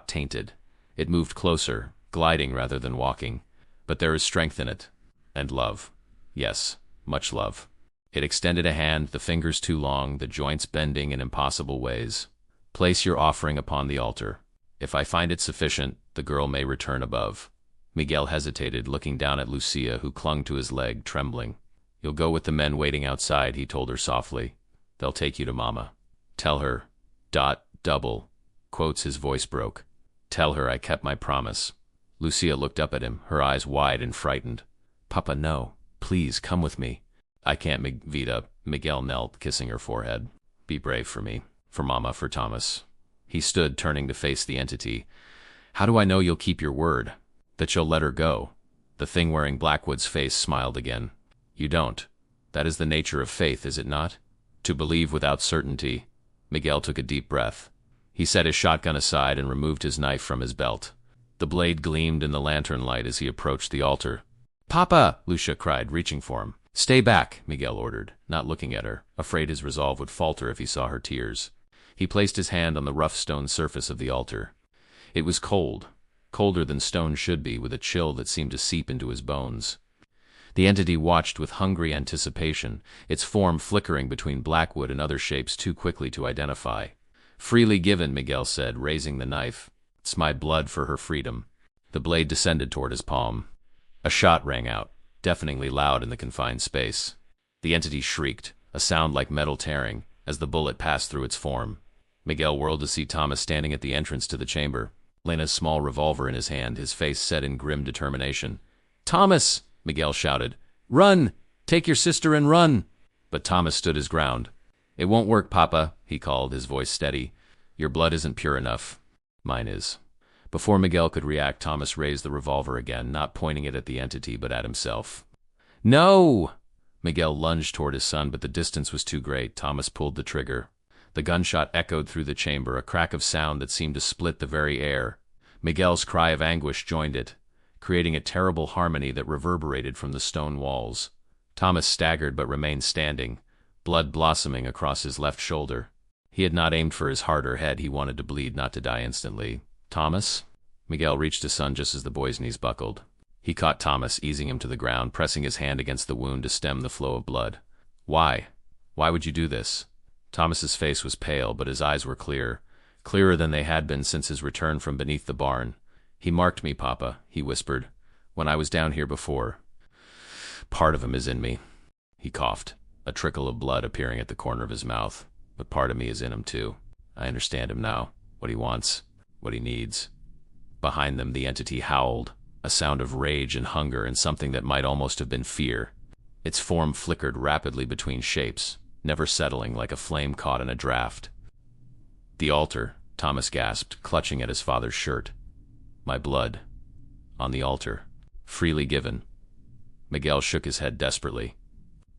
tainted. It moved closer, gliding rather than walking. But there is strength in it. And love. Yes, much love. It extended a hand, the fingers too long, the joints bending in impossible ways. Place your offering upon the altar. If I find it sufficient, the girl may return above. Miguel hesitated, looking down at Lucia, who clung to his leg, trembling. You'll go with the men waiting outside, he told her softly. They'll take you to Mama. Tell her, ... double, quotes, his voice broke. Tell her I kept my promise. Lucia looked up at him, her eyes wide and frightened. Papa, no. Please, come with me. I can't, Vita. Miguel knelt, kissing her forehead. Be brave for me. For Mama, for Thomas. He stood, turning to face the entity. How do I know you'll keep your word? That you'll let her go? The thing wearing Blackwood's face smiled again. You don't. That is the nature of faith, is it not? To believe without certainty. Miguel took a deep breath. He set his shotgun aside and removed his knife from his belt. The blade gleamed in the lantern light as he approached the altar. Papa! Lucia cried, reaching for him. Stay back, Miguel ordered, not looking at her, afraid his resolve would falter if he saw her tears. He placed his hand on the rough stone surface of the altar. It was cold, colder than stone should be, with a chill that seemed to seep into his bones. The entity watched with hungry anticipation, its form flickering between Blackwood and other shapes too quickly to identify. Freely given, Miguel said, raising the knife. It's my blood for her freedom. The blade descended toward his palm. A shot rang out, deafeningly loud in the confined space. The entity shrieked, a sound like metal tearing, as the bullet passed through its form. Miguel whirled to see Thomas standing at the entrance to the chamber, Lena's small revolver in his hand, his face set in grim determination. Thomas! Miguel shouted. Run! Take your sister and run! But Thomas stood his ground. It won't work, Papa, he called, his voice steady. Your blood isn't pure enough. Mine is. Before Miguel could react, Thomas raised the revolver again, not pointing it at the entity, but at himself. No! Miguel lunged toward his son, but the distance was too great. Thomas pulled the trigger. The gunshot echoed through the chamber, a crack of sound that seemed to split the very air. Miguel's cry of anguish joined it, creating a terrible harmony that reverberated from the stone walls. Thomas staggered but remained standing, blood blossoming across his left shoulder. He had not aimed for his heart or head. He wanted to bleed, not to die instantly. Thomas? Miguel reached his son just as the boy's knees buckled. He caught Thomas, easing him to the ground, pressing his hand against the wound to stem the flow of blood. Why? Why would you do this? Thomas's face was pale, but his eyes were clear, clearer than they had been since his return from beneath the barn. He marked me, Papa, he whispered, when I was down here before. Part of him is in me. He coughed, a trickle of blood appearing at the corner of his mouth. But part of me is in him, too. I understand him now, what he wants, what he needs. Behind them, the entity howled, a sound of rage and hunger and something that might almost have been fear. Its form flickered rapidly between shapes, never settling, like a flame caught in a draft. The altar, Thomas gasped, clutching at his father's shirt. My blood. On the altar. Freely given. Miguel shook his head desperately.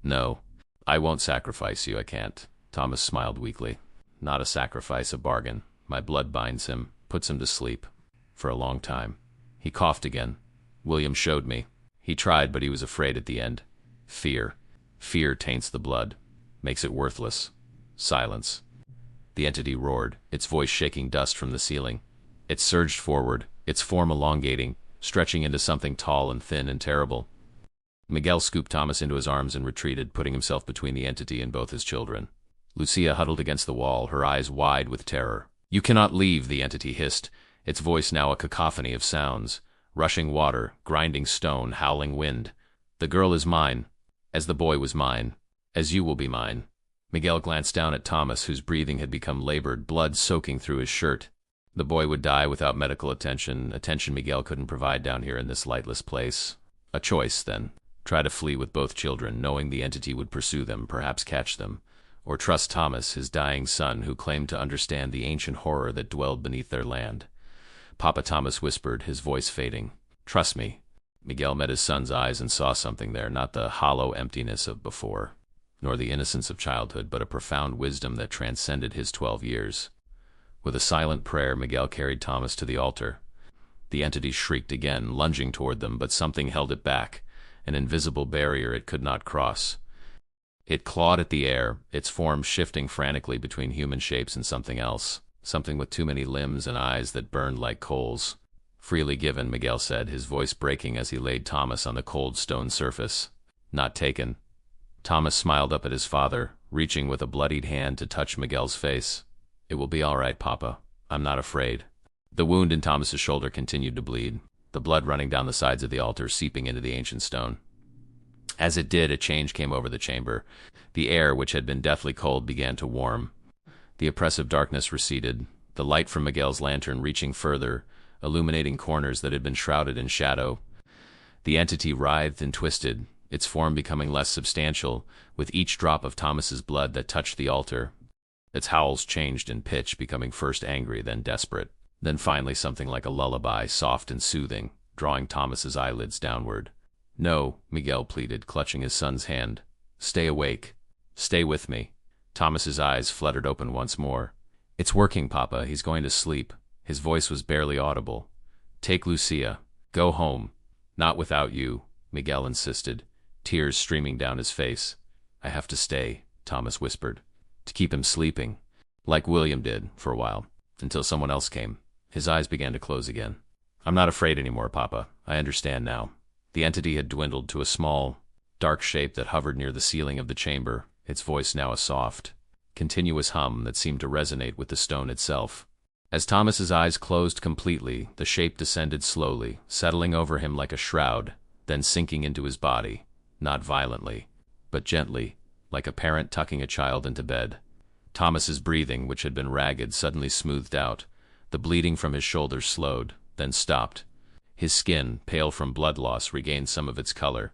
No, I won't sacrifice you, I can't. Thomas smiled weakly. Not a sacrifice, a bargain. My blood binds him, puts him to sleep. For a long time. He coughed again. William showed me. He tried, but he was afraid at the end. Fear. Fear taints the blood. Makes it worthless. Silence. The entity roared, its voice shaking dust from the ceiling. It surged forward, its form elongating, stretching into something tall and thin and terrible. Miguel scooped Thomas into his arms and retreated, putting himself between the entity and both his children. Lucia huddled against the wall, her eyes wide with terror. You cannot leave, the entity hissed, its voice now a cacophony of sounds. Rushing water, grinding stone, howling wind. The girl is mine, as the boy was mine, as you will be mine. Miguel glanced down at Thomas, whose breathing had become labored, blood soaking through his shirt. The boy would die without medical attention Miguel couldn't provide down here in this lightless place. A choice, then. Try to flee with both children, knowing the entity would pursue them, perhaps catch them. Or trust Thomas, his dying son, who claimed to understand the ancient horror that dwelled beneath their land. Papa Thomas whispered, his voice fading. Trust me. Miguel met his son's eyes and saw something there, not the hollow emptiness of before, nor the innocence of childhood, but a profound wisdom that transcended his 12 years. With a silent prayer, Miguel carried Thomas to the altar. The entity shrieked again, lunging toward them, but something held it back, an invisible barrier it could not cross. It clawed at the air, its form shifting frantically between human shapes and something else, something with too many limbs and eyes that burned like coals. Freely given, Miguel said, his voice breaking as he laid Thomas on the cold stone surface. Not taken. Thomas smiled up at his father, reaching with a bloodied hand to touch Miguel's face. It will be all right, Papa. I'm not afraid. The wound in Thomas's shoulder continued to bleed, the blood running down the sides of the altar, seeping into the ancient stone. As it did, a change came over the chamber. The air, which had been deathly cold, began to warm. The oppressive darkness receded, the light from Miguel's lantern reaching further, illuminating corners that had been shrouded in shadow. The entity writhed and twisted, its form becoming less substantial, with each drop of Thomas's blood that touched the altar. Its howls changed in pitch, becoming first angry, then desperate, then finally something like a lullaby, soft and soothing, drawing Thomas's eyelids downward. No, Miguel pleaded, clutching his son's hand. Stay awake. Stay with me. Thomas's eyes fluttered open once more. It's working, Papa. He's going to sleep. His voice was barely audible. Take Lucia. Go home. Not without you, Miguel insisted, tears streaming down his face. I have to stay, Thomas whispered, to keep him sleeping, like William did for a while, until someone else came. His eyes began to close again. I'm not afraid anymore, Papa. I understand now. The entity had dwindled to a small, dark shape that hovered near the ceiling of the chamber, its voice now a soft, continuous hum that seemed to resonate with the stone itself. As Thomas's eyes closed completely, the shape descended slowly, settling over him like a shroud, then sinking into his body, not violently, but gently, like a parent tucking a child into bed. Thomas's breathing, which had been ragged, suddenly smoothed out. The bleeding from his shoulders slowed, then stopped. His skin, pale from blood loss, regained some of its color.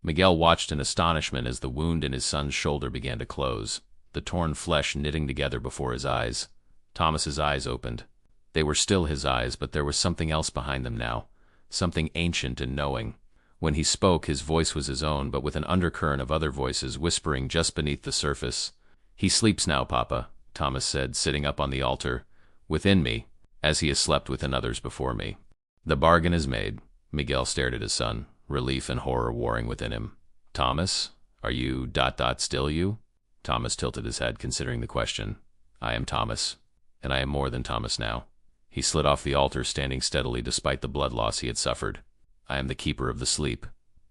Miguel watched in astonishment as the wound in his son's shoulder began to close, the torn flesh knitting together before his eyes. Thomas's eyes opened. They were still his eyes, but there was something else behind them now, something ancient and knowing. When he spoke, his voice was his own, but with an undercurrent of other voices whispering just beneath the surface. He sleeps now, Papa, Thomas said, sitting up on the altar, within me, as he has slept within others before me. The bargain is made. Miguel stared at his son, relief and horror warring within him. Thomas, are you ... still you? Thomas tilted his head, considering the question. I am Thomas, and I am more than Thomas now. He slid off the altar, standing steadily despite the blood loss he had suffered. I am the keeper of the sleep.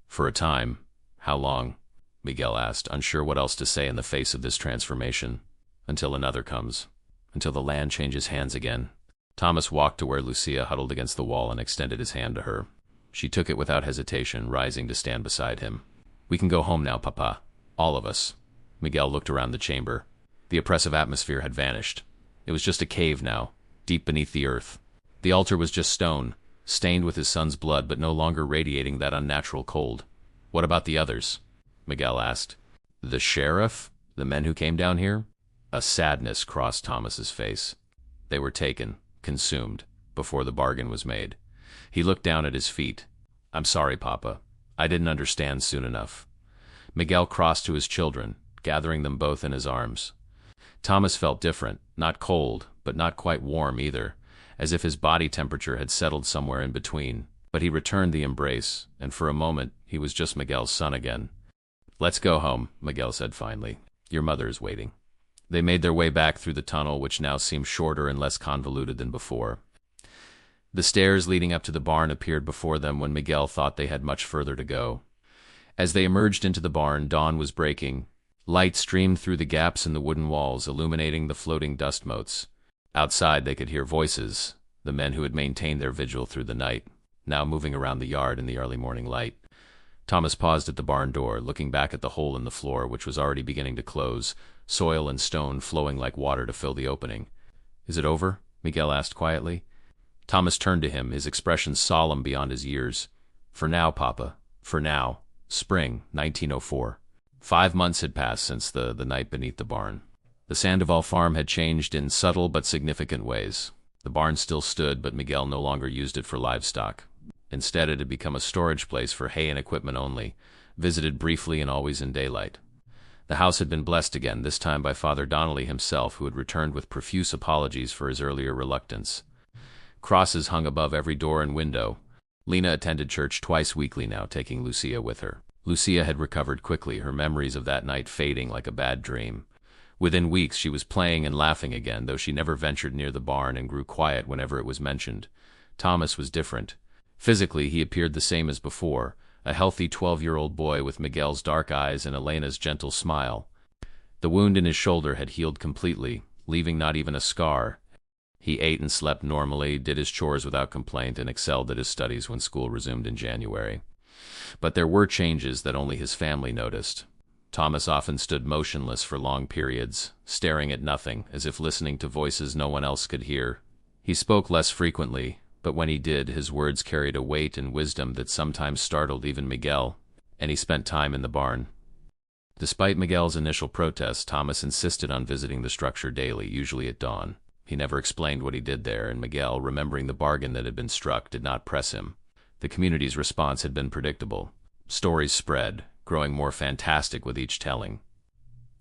For a time. How long? Miguel asked, unsure what else to say in the face of this transformation. Until another comes. Until the land changes hands again. Thomas walked to where Lucia huddled against the wall and extended his hand to her. She took it without hesitation, rising to stand beside him. We can go home now, Papa. All of us. Miguel looked around the chamber. The oppressive atmosphere had vanished. It was just a cave now, deep beneath the earth. The altar was just stone, stained with his son's blood, but no longer radiating that unnatural cold. What about the others? Miguel asked. The sheriff? The men who came down here? A sadness crossed Thomas's face. They were taken, consumed, before the bargain was made. He looked down at his feet. I'm sorry, Papa. I didn't understand soon enough. Miguel crossed to his children, gathering them both in his arms. Thomas felt different, not cold, but not quite warm either, as if his body temperature had settled somewhere in between. But he returned the embrace, and for a moment he was just Miguel's son again. Let's go home, Miguel said finally. Your mother is waiting. They made their way back through the tunnel, which now seemed shorter and less convoluted than before. The stairs leading up to the barn appeared before them when Miguel thought they had much further to go. As they emerged into the barn, dawn was breaking. Light streamed through the gaps in the wooden walls, illuminating the floating dust motes. Outside they could hear voices, the men who had maintained their vigil through the night, now moving around the yard in the early morning light. Thomas paused at the barn door, looking back at the hole in the floor, which was already beginning to close, soil and stone flowing like water to fill the opening. "Is it over?" Miguel asked quietly. Thomas turned to him, his expression solemn beyond his years. "For now, Papa. For now. Spring, 1904. 5 months had passed since the night beneath the barn. The Sandoval farm had changed in subtle but significant ways. The barn still stood, but Miguel no longer used it for livestock. Instead, it had become a storage place for hay and equipment only, visited briefly and always in daylight. The house had been blessed again, this time by Father Donnelly himself, who had returned with profuse apologies for his earlier reluctance. Crosses hung above every door and window. Lena attended church twice weekly now, taking Lucia with her. Lucia had recovered quickly, her memories of that night fading like a bad dream. Within weeks she was playing and laughing again, though she never ventured near the barn and grew quiet whenever it was mentioned. Thomas was different. Physically, he appeared the same as before, a healthy 12-year-old boy with Miguel's dark eyes and Elena's gentle smile. The wound in his shoulder had healed completely, leaving not even a scar. He ate and slept normally, did his chores without complaint, and excelled at his studies when school resumed in January. But there were changes that only his family noticed. Thomas often stood motionless for long periods, staring at nothing, as if listening to voices no one else could hear. He spoke less frequently, but when he did, his words carried a weight and wisdom that sometimes startled even Miguel, and he spent time in the barn. Despite Miguel's initial protest, Thomas insisted on visiting the structure daily, usually at dawn. He never explained what he did there, and Miguel, remembering the bargain that had been struck, did not press him. The community's response had been predictable. Stories spread, growing more fantastic with each telling.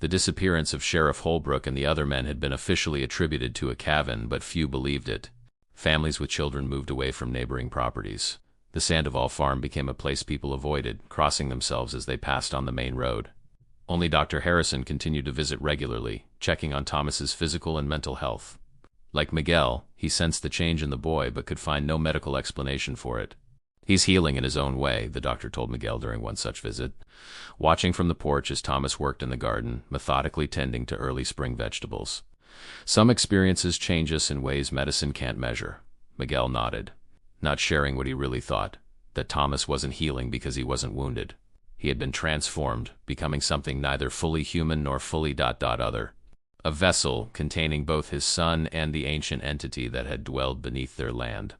The disappearance of Sheriff Holbrook and the other men had been officially attributed to a cavern, but few believed it. Families with children moved away from neighboring properties. The Sandoval farm became a place people avoided, crossing themselves as they passed on the main road. Only Dr. Harrison continued to visit regularly, checking on Thomas's physical and mental health. Like Miguel, he sensed the change in the boy but could find no medical explanation for it. "He's healing in his own way," the doctor told Miguel during one such visit, watching from the porch as Thomas worked in the garden, methodically tending to early spring vegetables. "Some experiences change us in ways medicine can't measure." Miguel nodded, not sharing what he really thought, that Thomas wasn't healing because he wasn't wounded. He had been transformed, becoming something neither fully human nor fully other. A vessel containing both his son and the ancient entity that had dwelled beneath their land.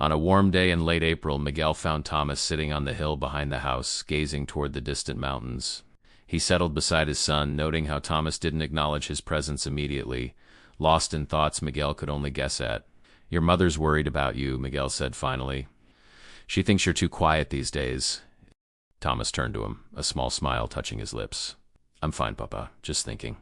On a warm day in late April, Miguel found Thomas sitting on the hill behind the house, gazing toward the distant mountains. He settled beside his son, noting how Thomas didn't acknowledge his presence immediately, lost in thoughts Miguel could only guess at. "Your mother's worried about you," Miguel said finally. "She thinks you're too quiet these days." Thomas turned to him, a small smile touching his lips. "I'm fine, Papa. Just thinking."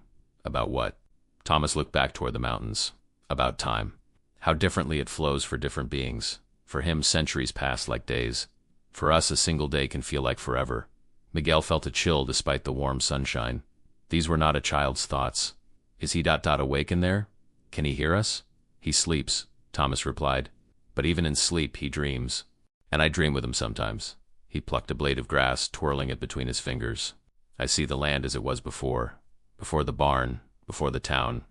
"About what?" Thomas looked back toward the mountains. "About time. How differently it flows for different beings. For him, centuries pass like days. For us, a single day can feel like forever." Miguel felt a chill despite the warm sunshine. These were not a child's thoughts. "Is he awake in there? Can he hear us?" "He sleeps," Thomas replied. "But even in sleep, he dreams. And I dream with him sometimes." He plucked a blade of grass, twirling it between his fingers. "I see the land as it was before the barn, before the town,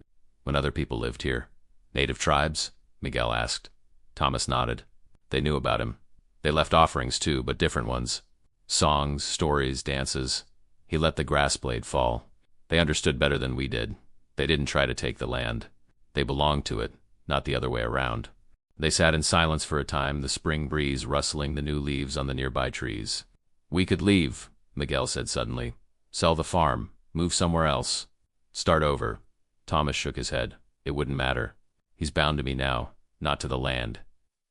when other people lived here." "Native tribes?" Miguel asked. Thomas nodded. They knew about him. They left offerings too, but different ones. Songs, stories, dances. He let the grass blade fall. They understood better than we did. They didn't try to take the land. They belonged to it, not the other way around. They sat in silence for a time, the spring breeze rustling the new leaves on the nearby trees. "We could leave," Miguel said suddenly. "Sell the farm, move somewhere else, start over." Thomas shook his head. "It wouldn't matter. He's bound to me now, not to the land.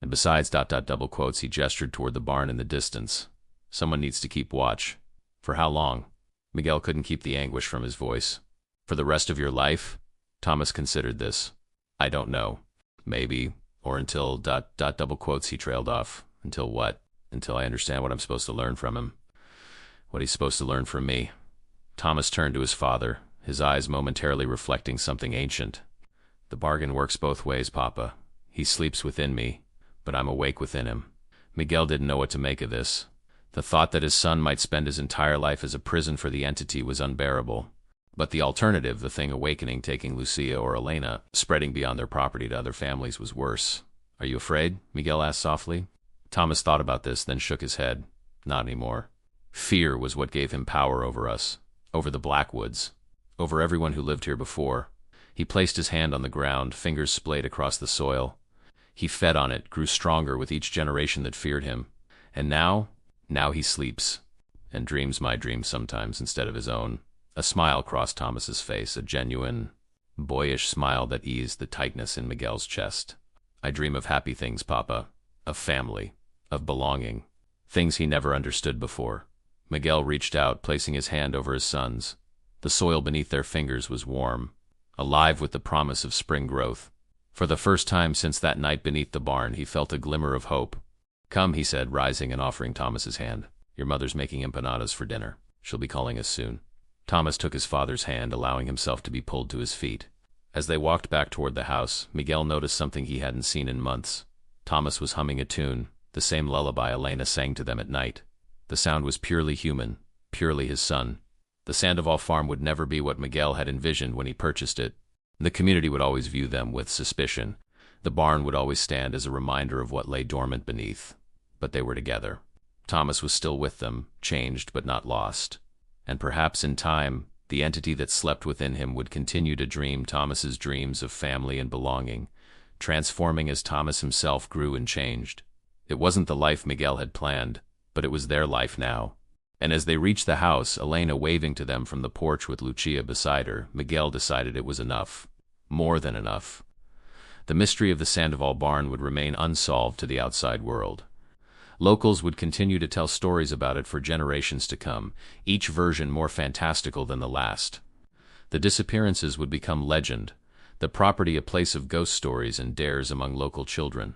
And besides, double quotes, he gestured toward the barn in the distance. Someone needs to keep watch." "For how long?" Miguel couldn't keep the anguish from his voice. "For the rest of your life?" Thomas considered this. "I don't know. Maybe. Or until double quotes, he trailed off. "Until what?" "Until I understand what I'm supposed to learn from him. What he's supposed to learn from me." Thomas turned to his father, his eyes momentarily reflecting something ancient. "The bargain works both ways, Papa. He sleeps within me, but I'm awake within him." Miguel didn't know what to make of this. The thought that his son might spend his entire life as a prison for the entity was unbearable. But the alternative, the thing awakening, taking Lucia or Elena, spreading beyond their property to other families, was worse. "Are you afraid?" Miguel asked softly. Thomas thought about this, then shook his head. "Not anymore." Fear was what gave him power over us, over the Blackwoods, over everyone who lived here before. He placed his hand on the ground, fingers splayed across the soil. He fed on it, grew stronger with each generation that feared him. And now he sleeps, and dreams my dreams sometimes instead of his own. A smile crossed Thomas's face, a genuine, boyish smile that eased the tightness in Miguel's chest. I dream of happy things, Papa, of family, of belonging, things he never understood before. Miguel reached out, placing his hand over his son's. The soil beneath their fingers was warm, alive with the promise of spring growth. For the first time since that night beneath the barn, he felt a glimmer of hope. Come, he said, rising and offering Thomas's hand. Your mother's making empanadas for dinner. She'll be calling us soon. Thomas took his father's hand, allowing himself to be pulled to his feet. As they walked back toward the house, Miguel noticed something he hadn't seen in months. Thomas was humming a tune, the same lullaby Elena sang to them at night. The sound was purely human, purely his son. The Sandoval farm would never be what Miguel had envisioned when he purchased it. The community would always view them with suspicion. The barn would always stand as a reminder of what lay dormant beneath. But they were together. Thomas was still with them, changed but not lost. And perhaps in time, the entity that slept within him would continue to dream Thomas's dreams of family and belonging, transforming as Thomas himself grew and changed. It wasn't the life Miguel had planned, but it was their life now. And as they reached the house, Elena waving to them from the porch with Lucia beside her, Miguel decided it was enough. More than enough. The mystery of the Sandoval barn would remain unsolved to the outside world. Locals would continue to tell stories about it for generations to come, each version more fantastical than the last. The disappearances would become legend, the property a place of ghost stories and dares among local children.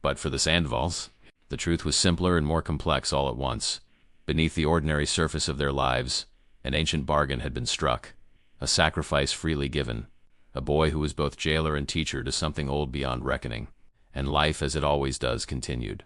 But for the Sandovals, the truth was simpler and more complex all at once. Beneath the ordinary surface of their lives, an ancient bargain had been struck, a sacrifice freely given, a boy who was both jailer and teacher to something old beyond reckoning, and life as it always does continued.